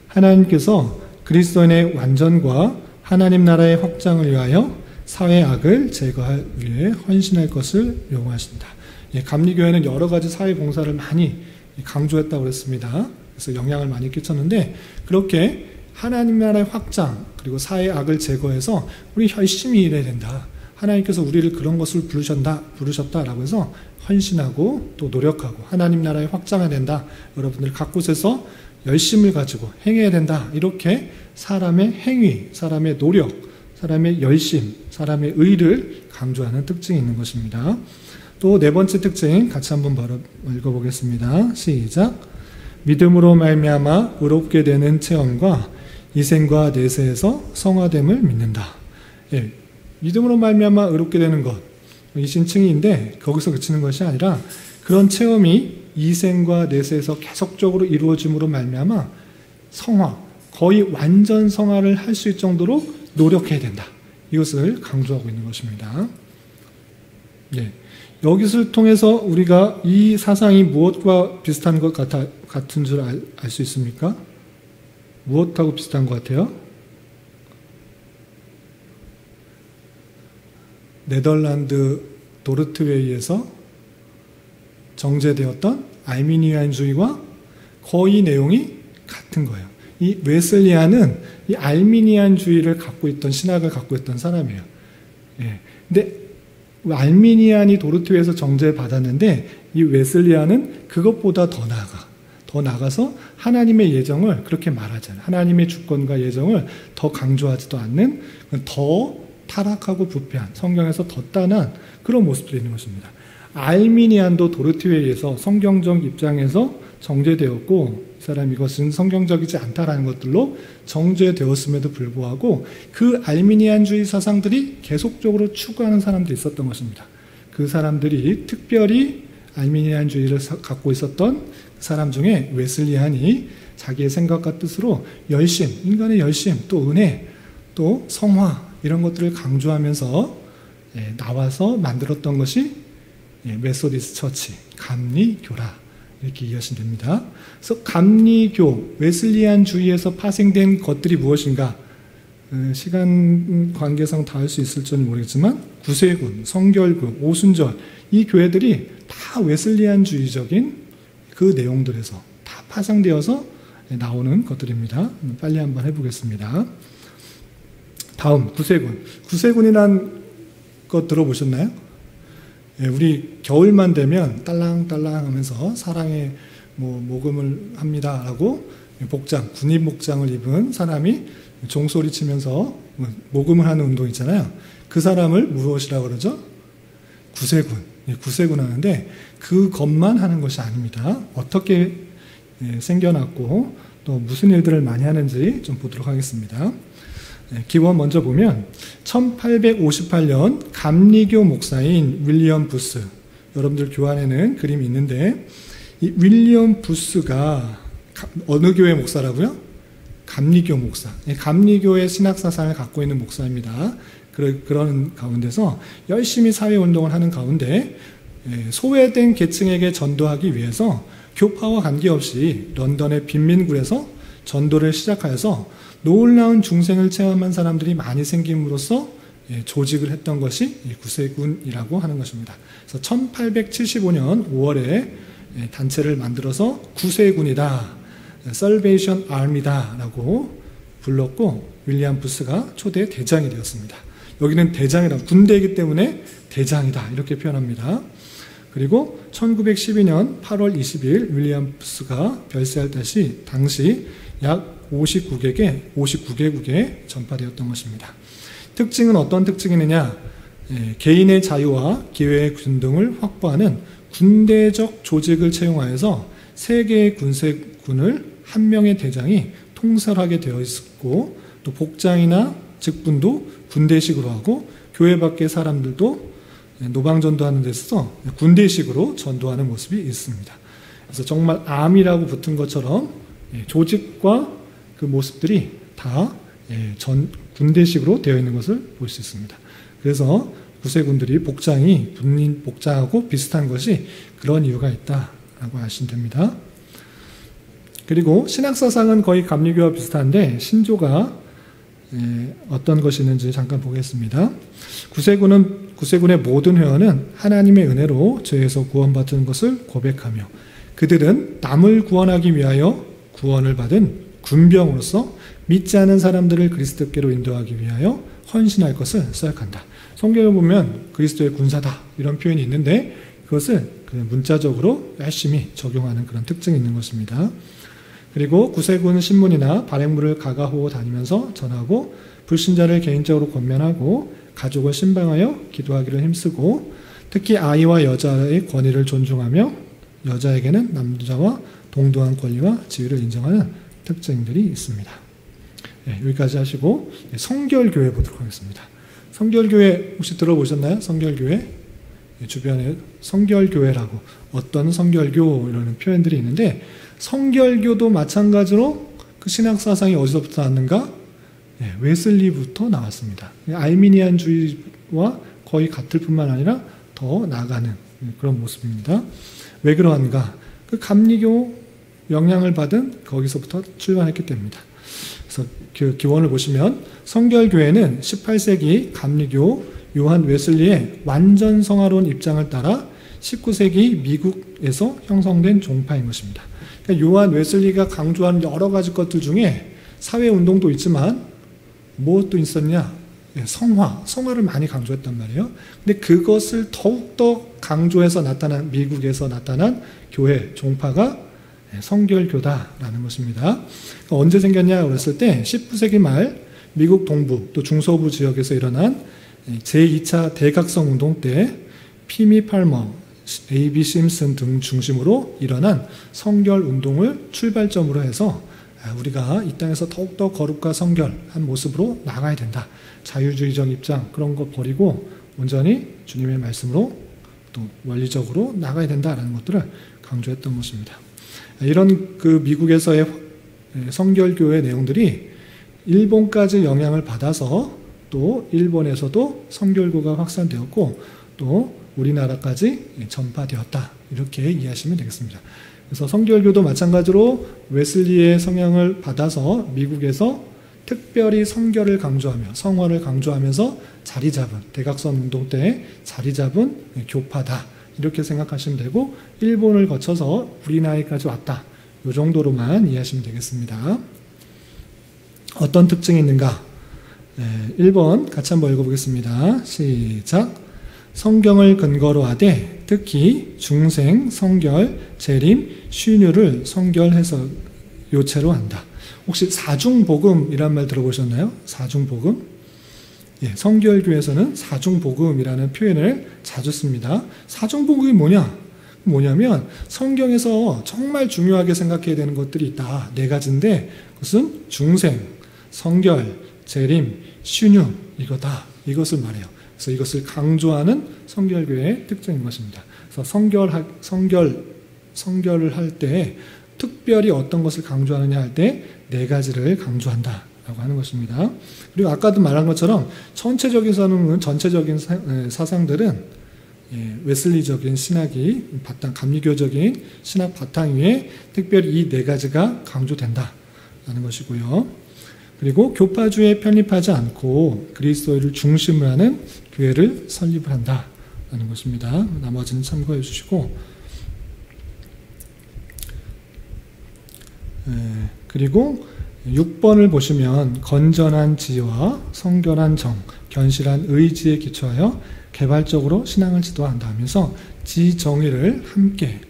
하나님께서 그리스도인의 완전과 하나님 나라의 확장을 위하여 사회 악을 제거할 위해 헌신할 것을 요구하신다. 감리교회는 여러 가지 사회 봉사를 많이 강조했다고 그랬습니다. 그래서 영향을 많이 끼쳤는데 그렇게 하나님 나라의 확장 그리고 사회 악을 제거해서 우리 열심히 일해야 된다. 하나님께서 우리를 그런 것을 부르셨다라고 해서 헌신하고 또 노력하고 하나님 나라에 확장해야 된다. 여러분들 각곳에서 열심을 가지고 행해야 된다. 이렇게 사람의 행위, 사람의 노력, 사람의 열심, 사람의 의를 강조하는 특징이 있는 것입니다. 또 네 번째 특징 같이 한번 바로 읽어보겠습니다. 시작. 믿음으로 말미암아 의롭게 되는 체험과 이생과 내세에서 성화됨을 믿는다. 믿음으로 말미암아 의롭게 되는 것, 이 신칭인데 거기서 그치는 것이 아니라 그런 체험이 이생과 내세에서 계속적으로 이루어짐으로 말미암아 성화, 거의 완전 성화를 할 수 있을 정도로 노력해야 된다. 이것을 강조하고 있는 것입니다. 여기를 통해서 우리가 이 사상이 무엇과 비슷한 것 같은 줄 알 수 있습니까? 무엇하고 비슷한 것 같아요? 네덜란드 도르트웨이에서 정제되었던 알미니안주의와 거의 내용이 같은 거예요. 이 웨슬리안은 이 알미니안주의를 갖고 있던 신학을 갖고 있던 사람이에요. 근데 알미니안이 도르트웨이에서 정제받았는데 이 웨슬리안은 그것보다 더 나가서 하나님의 예정을 그렇게 말하잖아요. 하나님의 주권과 예정을 더 강조하지도 않는 더 타락하고 부패한 성경에서 더 딴한 그런 모습들이 있는 것입니다. 알미니안도 도르트웨이에서 성경적 입장에서 정제되었고 이 사람 이것은 성경적이지 않다라는 것들로 정제되었음에도 불구하고 그 알미니안주의 사상들이 계속적으로 추구하는 사람들이 있었던 것입니다. 그 사람들이 특별히 알미니안주의를 갖고 있었던 사람 중에 웨슬리안이 자기의 생각과 뜻으로 열심, 인간의 열심, 또 은혜, 또 성화 이런 것들을 강조하면서 나와서 만들었던 것이 메소디스트 처치, 감리교라 이렇게 이해하시면 됩니다. 그래서 감리교, 웨슬리안주의에서 파생된 것들이 무엇인가? 시간 관계상 다 할 수 있을지는 모르겠지만 구세군, 성결교, 오순절 이 교회들이 다 웨슬리안주의적인 그 내용들에서 다 파생되어서 나오는 것들입니다. 빨리 한번 해보겠습니다. 다음 구세군. 구세군이란 것 들어보셨나요? 우리 겨울만 되면 딸랑딸랑 하면서 사랑의 모금을 합니다라고 복장, 군인 복장을 입은 사람이 종소리 치면서 모금을 하는 운동 있잖아요. 그 사람을 무엇이라고 그러죠? 구세군. 구세군 하는데 그것만 하는 것이 아닙니다. 어떻게 생겨났고 또 무슨 일들을 많이 하는지 좀 보도록 하겠습니다. 기원 먼저 보면 1858년 감리교 목사인 윌리엄 부스, 여러분들 교환에는 그림이 있는데 이 윌리엄 부스가 어느 교회 목사라고요? 감리교 목사. 감리교의 신학사상을 갖고 있는 목사입니다. 그런 가운데서 열심히 사회운동을 하는 가운데 소외된 계층에게 전도하기 위해서 교파와 관계없이 런던의 빈민굴에서 전도를 시작하여서 놀라운 중생을 체험한 사람들이 많이 생김으로써 조직을 했던 것이 구세군이라고 하는 것입니다. 그래서 1875년 5월에 단체를 만들어서 구세군이다, Salvation Army다 라고 불렀고 윌리엄 부스가 초대 대장이 되었습니다. 여기는 대장이라고, 군대이기 때문에 대장이다 이렇게 표현합니다. 그리고 1912년 8월 20일 윌리엄 부스가 별세할 당시 약 59개국에 전파되었던 것입니다. 특징은 어떤 특징이느냐? 개인의 자유와 기회의 균등을 확보하는 군대적 조직을 채용하여서 세 개의 군세군을 한 명의 대장이 통솔하게 되어 있었고, 또 복장이나 직분도 군대식으로 하고 교회 밖의 사람들도 노방전도하는 데 있어서 군대식으로 전도하는 모습이 있습니다. 그래서 정말 암이라고 붙은 것처럼 조직과 그 모습들이 다 군대식으로 되어 있는 것을 볼 수 있습니다. 그래서 구세군들이 복장이 군인 복장하고 비슷한 것이 그런 이유가 있다라고 아시면 됩니다. 그리고 신학사상은 거의 감리교와 비슷한데 신조가 어떤 것이 있는지 잠깐 보겠습니다. 구세군의 모든 회원은 하나님의 은혜로 죄에서 구원받은 것을 고백하며 그들은 남을 구원하기 위하여 구원을 받은 군병으로서 믿지 않은 사람들을 그리스도께로 인도하기 위하여 헌신할 것을 생각한다. 성경을 보면 그리스도의 군사다 이런 표현이 있는데 그것을 문자적으로 열심히 적용하는 그런 특징이 있는 것입니다. 그리고 구세군 신문이나 발행물을 가가호 다니면서 전하고 불신자를 개인적으로 권면하고 가족을 신방하여 기도하기를 힘쓰고 특히 아이와 여자의 권위를 존중하며 여자에게는 남자와 동등한 권리와 지위를 인정하는 특징들이 있습니다. 여기까지 하시고 성결교회 보도록 하겠습니다. 성결교회 혹시 들어보셨나요? 성결교회? 주변에 성결교회라고 어떤 성결교 이런 표현들이 있는데 성결교도 마찬가지로 그 신학사상이 어디서부터 나왔는가? 웨슬리부터 나왔습니다. 알미니안주의와 거의 같을 뿐만 아니라 더 나아가는 그런 모습입니다. 왜 그러한가? 그 감리교 영향을 받은 거기서부터 출발했기 때문입니다. 그래서 그 기원을 보시면 성결교회는 18세기 감리교 요한 웨슬리의 완전 성화론 입장을 따라 19세기 미국에서 형성된 종파인 것입니다. 그러니까 요한 웨슬리가 강조하는 여러 가지 것들 중에 사회운동도 있지만 무엇도 있었냐? 성화를 많이 강조했단 말이에요. 근데 그것을 더욱더 강조해서 미국에서 나타난 교회, 종파가 성결교다라는 것입니다. 그러니까 언제 생겼냐 그랬을 때 19세기 말 미국 동부 또 중서부 지역에서 일어난 제2차 대각성 운동 때 피미 팔머, A.B. 심슨 등 중심으로 일어난 성결 운동을 출발점으로 해서 우리가 이 땅에서 더욱더 거룩과 성결한 모습으로 나가야 된다. 자유주의적 입장 그런 거 버리고 온전히 주님의 말씀으로 또 원리적으로 나가야 된다라는 것들을 강조했던 것입니다. 이런 그 미국에서의 성결교회 내용들이 일본까지 영향을 받아서 또 일본에서도 성결교가 확산되었고 또 우리나라까지 전파되었다. 이렇게 이해하시면 되겠습니다. 그래서 성결교도 마찬가지로 웨슬리의 성향을 받아서 미국에서 특별히 성결을 강조하며 성화를 강조하면서 자리 잡은 대각선 운동 때 자리 잡은 교파다. 이렇게 생각하시면 되고 일본을 거쳐서 우리나라까지 왔다. 이 정도로만 이해하시면 되겠습니다. 어떤 특징이 있는가? 1번 같이 한번 읽어보겠습니다. 시작. 성경을 근거로 하되 특히 중생, 성결, 재림, 신유를 성결해서 요체로 한다. 혹시 사중복음이란 말 들어보셨나요? 사중복음? 예, 성결교에서는 사중복음이라는 표현을 자주 씁니다. 사중복음이 뭐냐면 성경에서 정말 중요하게 생각해야 되는 것들이 있다. 4가지인데 그것은 중생, 성결, 재림, 신유 이거다. 이것을 말해요. 그래서 이것을 강조하는 성결교의 특징인 것입니다. 그래서 성결을 할 때 특별히 어떤 것을 강조하느냐 할 때 4가지를 강조한다라고 하는 것입니다. 그리고 아까도 말한 것처럼 전체적인 사상들은 웨슬리적인 신학이 감리교적인 신학 바탕 위에 특별히 이 4가지가 강조된다라는 것이고요. 그리고 교파주에 편입하지 않고 그리스도를 중심으로 하는 교회를 설립을 한다라는 것입니다. 나머지는 참고해 주시고 그리고 6번을 보시면 건전한 지혜와 성결한 정, 견실한 의지에 기초하여 개발적으로 신앙을 지도한다 하면서 지정의를 함께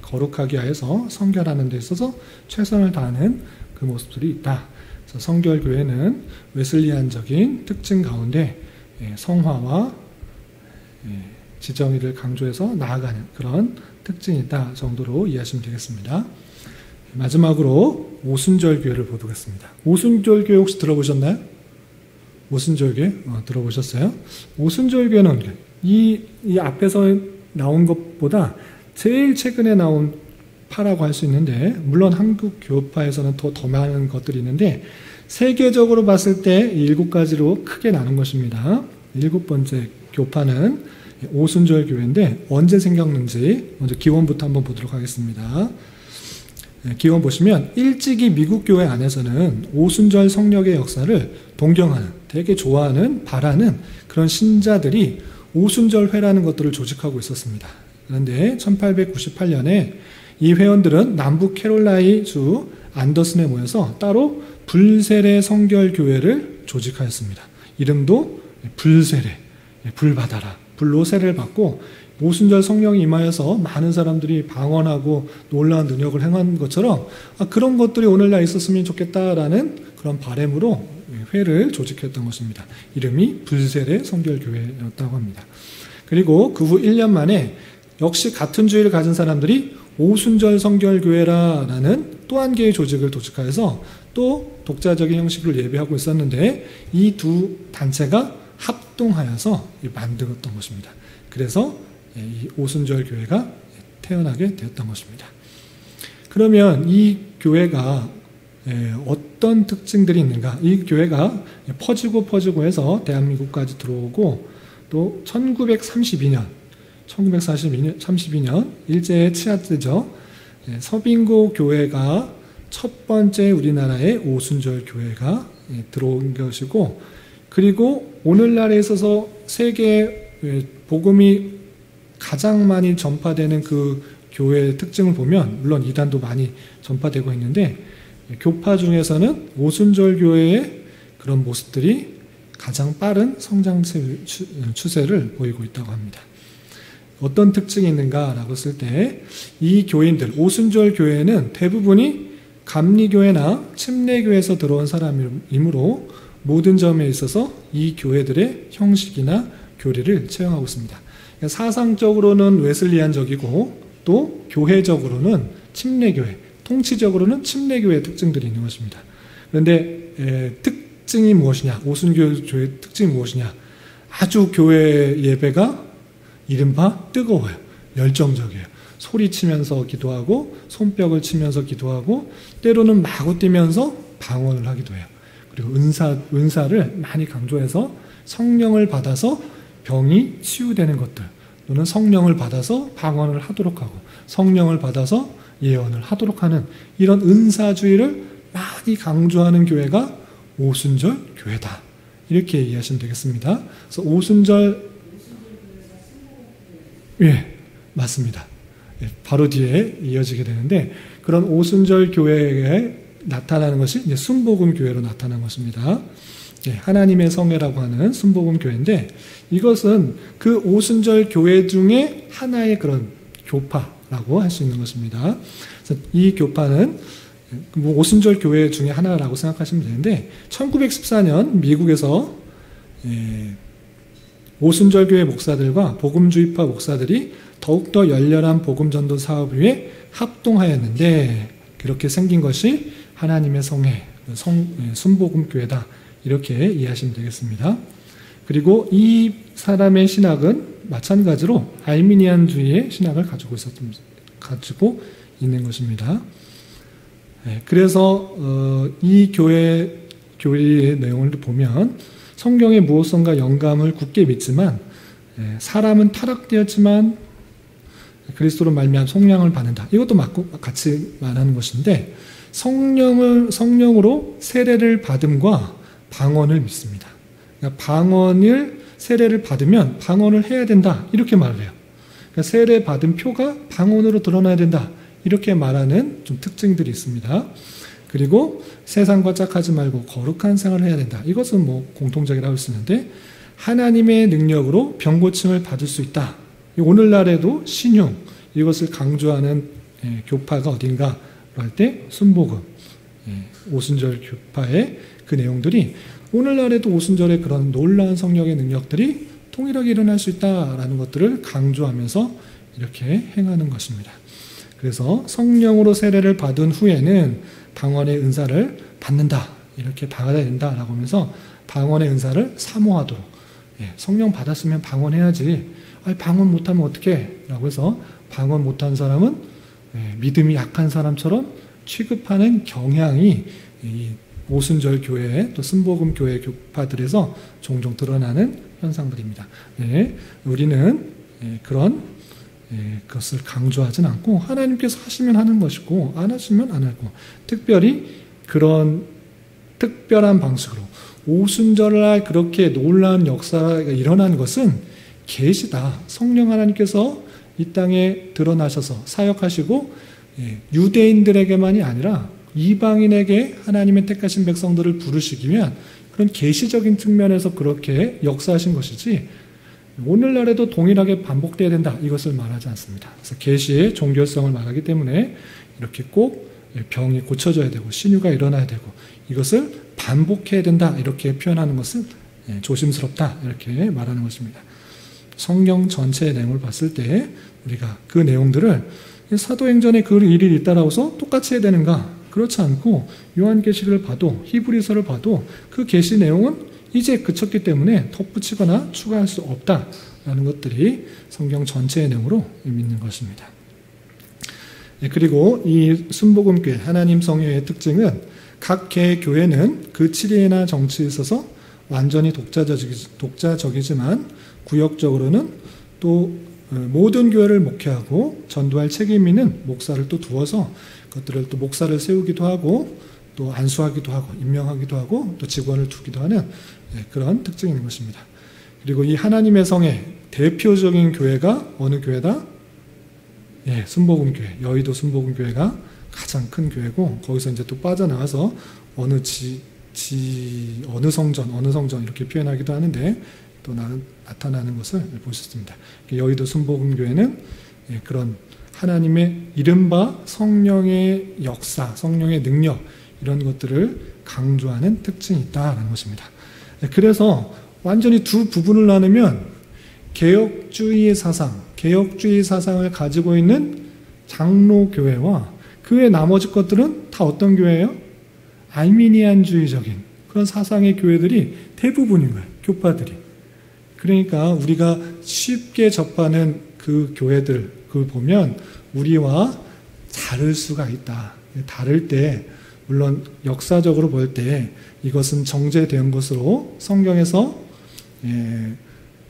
거룩하게 하여서 성결하는 데 있어서 최선을 다하는 그 모습들이 있다. 그래서 성결교회는 웨슬리안적인 특징 가운데 성화와 지정의를 강조해서 나아가는 그런 특징이 있다 정도로 이해하시면 되겠습니다. 마지막으로 오순절교회를 보겠습니다. 오순절교회 혹시 들어보셨나요? 오순절교회 들어보셨어요? 오순절교회는 이 앞에서 나온 것보다 제일 최근에 나온 파라고 할 수 있는데 물론 한국 교파에서는 더 많은 것들이 있는데 세계적으로 봤을 때 7가지로 크게 나눈 것입니다. 7번째 교파는 오순절교회인데 언제 생겼는지 먼저 기원부터 한번 보도록 하겠습니다. 기원 보시면 일찍이 미국 교회 안에서는 오순절 성령의 역사를 동경하는, 되게 좋아하는, 바라는 그런 신자들이 오순절회라는 것들을 조직하고 있었습니다. 그런데 1898년에 이 회원들은 남부 캐롤라이주 안더슨에 모여서 따로 불세례 성결교회를 조직하였습니다. 이름도 불세례, 불 받아라. 불로 세례를 받고 오순절 성령이 임하여서 많은 사람들이 방언하고 놀라운 능력을 행한 것처럼 그런 것들이 오늘날 있었으면 좋겠다라는 그런 바람으로 회를 조직했던 것입니다. 이름이 불세례 성결교회였다고 합니다. 그리고 그 후 1년 만에 역시 같은 주의를 가진 사람들이 오순절 성결교회라는 또 한 개의 조직을 조직하여서 또 독자적인 형식을 예배하고 있었는데 이 두 단체가 합동하여서 만들었던 것입니다. 그래서 이 오순절 교회가 태어나게 되었던 것입니다. 그러면 이 교회가 어떤 특징들이 있는가? 이 교회가 퍼지고 해서 대한민국까지 들어오고 또 1932년 일제의 치하 때죠. 서빙고 교회가 첫 번째 우리나라의 오순절 교회가 들어온 것이고 그리고 오늘날에 있어서 세계 복음이 가장 많이 전파되는 그 교회의 특징을 보면 물론 이단도 많이 전파되고 있는데 교파 중에서는 오순절 교회의 그런 모습들이 가장 빠른 성장 추세를 보이고 있다고 합니다. 어떤 특징이 있는가라고 했을 때 이 교인들, 오순절 교회는 대부분이 감리교회나 침례교회에서 들어온 사람이므로 모든 점에 있어서 이 교회들의 형식이나 교리를 채용하고 있습니다. 사상적으로는 웨슬리안적이고 또 교회적으로는 침례교회, 통치적으로는 침례교회의 특징들이 있는 것입니다. 그런데 특징이 무엇이냐? 오순교회의 특징이 무엇이냐? 아주 교회 예배가 이른바 뜨거워요. 열정적이에요. 소리치면서 기도하고 손뼉을 치면서 기도하고 때로는 마구 뛰면서 방언을 하기도 해요. 그리고 은사를 많이 강조해서 성령을 받아서 병이 치유되는 것들, 또는 성령을 받아서 방언을 하도록 하고 성령을 받아서 예언을 하도록 하는 이런 은사주의를 많이 강조하는 교회가 오순절 교회다. 이렇게 이해하시면 되겠습니다. 그래서 오순절, 예, 맞습니다. 예, 바로 뒤에 이어지게 되는데, 그런 오순절 교회에 나타나는 것이 이제 순복음 교회로 나타난 것입니다. 예, 하나님의 성회라고 하는 순복음 교회인데, 이것은 그 오순절 교회 중에 하나의 그런 교파라고 할 수 있는 것입니다. 그래서 이 교파는 뭐 오순절 교회 중에 하나라고 생각하시면 되는데, 1914년 미국에서 오순절 교회 목사들과 복음주의파 목사들이 더욱더 열렬한 복음전도 사업 위에 합동하였는데, 그렇게 생긴 것이 하나님의 성회, 순복음 교회다. 이렇게 이해하시면 되겠습니다. 그리고 이 사람의 신학은 마찬가지로 알미니안주의의 신학을 가지고 있는 것입니다. 그래서 이 교리의 내용을 보면 성경의 무호성과 영감을 굳게 믿지만, 사람은 타락되었지만 그리스도로 말미암아 속량을 받는다. 이것도 맞고 같이 말하는 것인데, 성령으로 세례를 받음과 방언을 믿습니다. 그러니까 세례를 받으면 방언을 해야 된다. 이렇게 말을 해요. 그러니까 세례 받은 표가 방언으로 드러나야 된다. 이렇게 말하는 좀 특징들이 있습니다. 그리고 세상과 짝하지 말고 거룩한 생활을 해야 된다. 이것은 뭐 공통적이라고 할 수 있는데, 하나님의 능력으로 병 고침을 받을 수 있다. 오늘날에도 신용, 이것을 강조하는 교파가 어딘가 할 때 순복음, 오순절 교파의 그 내용들이 오늘날에도 오순절에 그런 놀라운 성령의 능력들이 동일하게 일어날 수 있다라는 것들을 강조하면서 이렇게 행하는 것입니다. 그래서 성령으로 세례를 받은 후에는 방언의 은사를 받는다, 이렇게 받아야 된다라고 하면서 방언의 은사를 사모하도록, 성령 받았으면 방언해야지, 방언 못하면 어떡해? 라고 해서 방언 못한 사람은 믿음이 약한 사람처럼 취급하는 경향이 이 오순절 교회, 또 순복음 교회 교파들에서 종종 드러나는 현상들입니다. 우리는 그런 그것을 강조하진 않고, 하나님께서 하시면 하는 것이고 안 하시면 안 하고, 특별히 그런 특별한 방식으로 오순절날 그렇게 놀라운 역사가 일어난 것은 계시다. 성령 하나님께서 이 땅에 드러나셔서 사역하시고, 유대인들에게만이 아니라 이방인에게 하나님의 택하신 백성들을 부르시기 위한 그런 계시적인 측면에서 그렇게 역사하신 것이지, 오늘날에도 동일하게 반복돼야 된다, 이것을 말하지 않습니다. 그래서 계시의 종결성을 말하기 때문에 이렇게 꼭 병이 고쳐져야 되고 신유가 일어나야 되고 이것을 반복해야 된다, 이렇게 표현하는 것은 조심스럽다, 이렇게 말하는 것입니다. 성경 전체의 내용을 봤을 때 우리가 그 내용들을 사도행전의 그 일이 있다라고 해서 똑같이 해야 되는가? 그렇지 않고, 요한계시를 봐도 히브리서를 봐도 그 계시 내용은 이제 그쳤기 때문에 덧붙이거나 추가할 수 없다라는 것들이 성경 전체의 내용으로 믿는 것입니다. 그리고 이 순복음교회 하나님 성회의 특징은, 각 개의 교회는 그 치리나 정치에 있어서 완전히 독자적이지만 구역적으로는 또 모든 교회를 목회하고 전도할 책임 있는 목사를 또 두어서 그것들을 또 목사를 세우기도 하고 또 안수하기도 하고 임명하기도 하고 또 직원을 두기도 하는 그런 특징이 있는 것입니다. 그리고 이 하나님의 성의 대표적인 교회가 어느 교회다? 순복음교회, 여의도 순복음교회가 가장 큰 교회고, 거기서 이제 또 빠져나와서 어느 성전 이렇게 표현하기도 하는데 또 나타나는 것을 보셨습니다. 여의도 순복음교회는 그런 하나님의 이른바 성령의 역사, 성령의 능력, 이런 것들을 강조하는 특징이 있다는 것입니다. 그래서 완전히 두 부분을 나누면 개혁주의 사상을 가지고 있는 장로교회와 그의 나머지 것들은 다 어떤 교회예요? 알미니안주의적인 그런 사상의 교회들이 대부분인 거예요. 교파들이. 그러니까 우리가 쉽게 접하는 그 교회들, 그걸 보면 우리와 다를 수가 있다. 다를 때 물론 역사적으로 볼 때 이것은 정제된 것으로 성경에서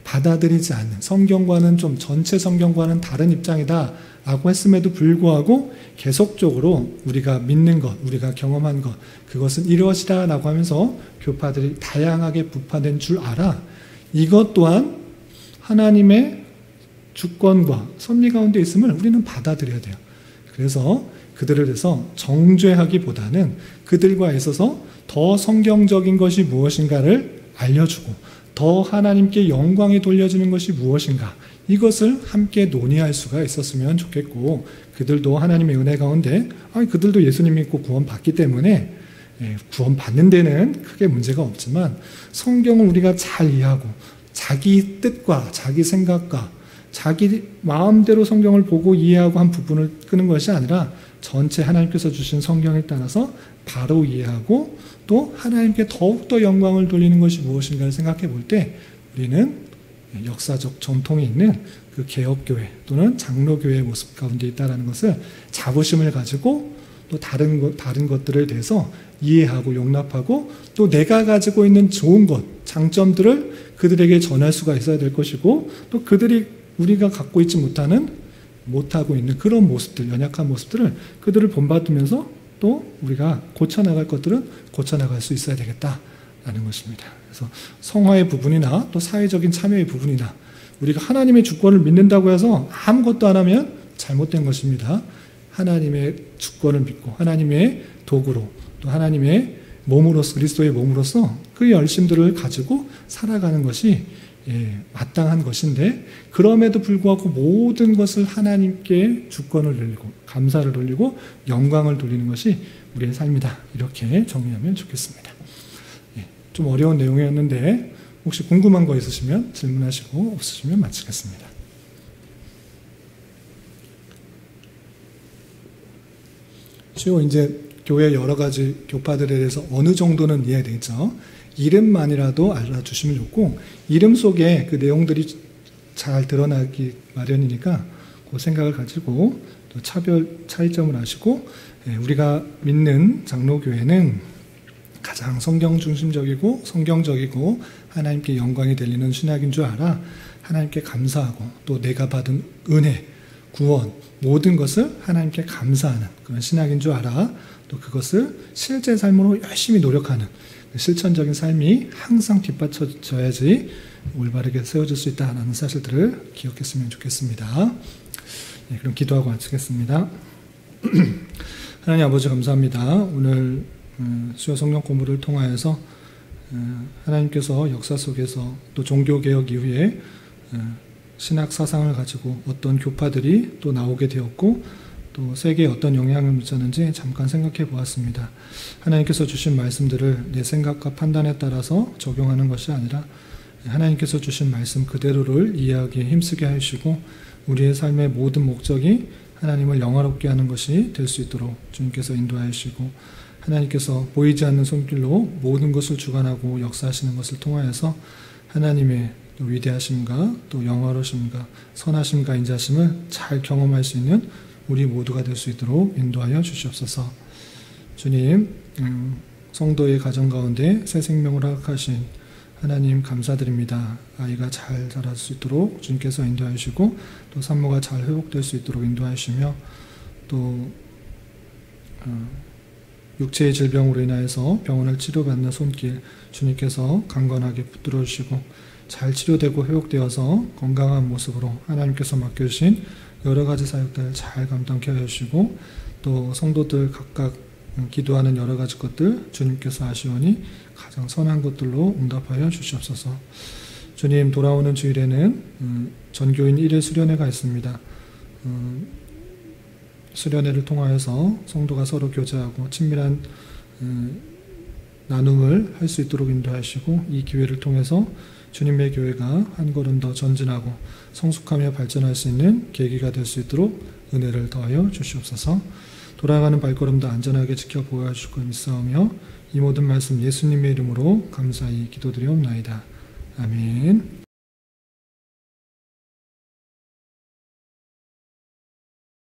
받아들이지 않는, 성경과는 좀 전체 성경과는 다른 입장이다 라고 했음에도 불구하고 계속적으로 우리가 믿는 것, 우리가 경험한 것, 그것은 이것이다 라고 하면서 교파들이 다양하게 부파된 줄 알아. 이것 또한 하나님의 주권과 섭리 가운데 있음을 우리는 받아들여야 돼요. 그래서 그들을 대해서 정죄하기보다는 그들과 있어서 더 성경적인 것이 무엇인가를 알려주고 더 하나님께 영광이 돌려지는 것이 무엇인가, 이것을 함께 논의할 수가 있었으면 좋겠고, 그들도 하나님의 은혜 가운데 그들도 예수님 믿고 구원받기 때문에 구원받는 데는 크게 문제가 없지만 성경을 우리가 잘 이해하고 자기 뜻과 자기 생각과 자기 마음대로 성경을 보고 이해하고 한 부분을 끄는 것이 아니라 전체 하나님께서 주신 성경에 따라서 바로 이해하고 또 하나님께 더욱더 영광을 돌리는 것이 무엇인가를 생각해 볼 때 우리는 역사적 전통이 있는 그 개혁교회 또는 장로교회의 모습 가운데 있다는 것을 자부심을 가지고 또 다른 것들에 대해서 이해하고 용납하고 또 내가 가지고 있는 좋은 것, 장점들을 그들에게 전할 수가 있어야 될 것이고, 또 그들이 우리가 갖고 있지 못하고 있는 그런 모습들, 연약한 모습들을 그들을 본받으면서 또 우리가 고쳐나갈 것들은 고쳐나갈 수 있어야 되겠다라는 것입니다. 그래서 성화의 부분이나 또 사회적인 참여의 부분이나 우리가 하나님의 주권을 믿는다고 해서 아무것도 안 하면 잘못된 것입니다. 하나님의 주권을 믿고 하나님의 도구로 또 하나님의 몸으로서, 그리스도의 몸으로서 그 열심들을 가지고 살아가는 것이 마땅한 것인데, 그럼에도 불구하고 모든 것을 하나님께 주권을 돌리고 감사를 돌리고 영광을 돌리는 것이 우리의 삶이다, 이렇게 정리하면 좋겠습니다. 좀 어려운 내용이었는데 혹시 궁금한 거 있으시면 질문하시고, 없으시면 마치겠습니다. 주요 이제 교회 여러 가지 교파들에 대해서 어느 정도는 이해되죠. 이름만이라도 알아주시면 좋고, 이름 속에 그 내용들이 잘 드러나기 마련이니까 그 생각을 가지고 또 차이점을 아시고, 우리가 믿는 장로교회는 가장 성경 중심적이고 성경적이고 하나님께 영광이 들리는 신학인 줄 알아. 하나님께 감사하고 또 내가 받은 은혜, 구원, 모든 것을 하나님께 감사하는 그런 신학인 줄 알아. 또 그것을 실제 삶으로 열심히 노력하는 실천적인 삶이 항상 뒷받쳐져야지 올바르게 세워질 수 있다는 사실들을 기억했으면 좋겠습니다. 그럼 기도하고 마치겠습니다. 하나님 아버지 감사합니다. 오늘 수요 성경 공부를 통하여서 하나님께서 역사 속에서 또 종교개혁 이후에 신학 사상을 가지고 어떤 교파들이 또 나오게 되었고 또 세계에 어떤 영향을 미쳤는지 잠깐 생각해 보았습니다. 하나님께서 주신 말씀들을 내 생각과 판단에 따라서 적용하는 것이 아니라 하나님께서 주신 말씀 그대로를 이해하기에 힘쓰게 하시고 우리의 삶의 모든 목적이 하나님을 영화롭게 하는 것이 될 수 있도록 주님께서 인도하여 주시고, 하나님께서 보이지 않는 손길로 모든 것을 주관하고 역사하시는 것을 통하여서 하나님의 또 위대하심과 또 영화로우심과 선하심과 인자심을 잘 경험할 수 있는 우리 모두가 될 수 있도록 인도하여 주시옵소서. 주님, 성도의 가정 가운데 새 생명을 허락하신 하나님 감사드립니다. 아이가 잘 자랄 수 있도록 주님께서 인도하여 주시고 또 산모가 잘 회복될 수 있도록 인도하여 주시며, 또 육체의 질병으로 인하여서 병원을 치료받는 손길 주님께서 강건하게 붙들어 주시고 잘 치료되고 회복되어서 건강한 모습으로 하나님께서 맡겨주신 여러 가지 사역들을 잘 감당케 하여 주시고, 또 성도들 각각 기도하는 여러 가지 것들 주님께서 아시오니 가장 선한 것들로 응답하여 주시옵소서. 주님, 돌아오는 주일에는 전교인 1일 수련회가 있습니다. 수련회를 통하여서 성도가 서로 교제하고 친밀한 나눔을 할 수 있도록 인도하시고, 이 기회를 통해서 주님의 교회가 한 걸음 더 전진하고 성숙하며 발전할 수 있는 계기가 될 수 있도록 은혜를 더하여 주시옵소서. 돌아가는 발걸음도 안전하게 지켜보아 주실 것 믿사오며 이 모든 말씀 예수님의 이름으로 감사히 기도드리옵나이다. 아멘.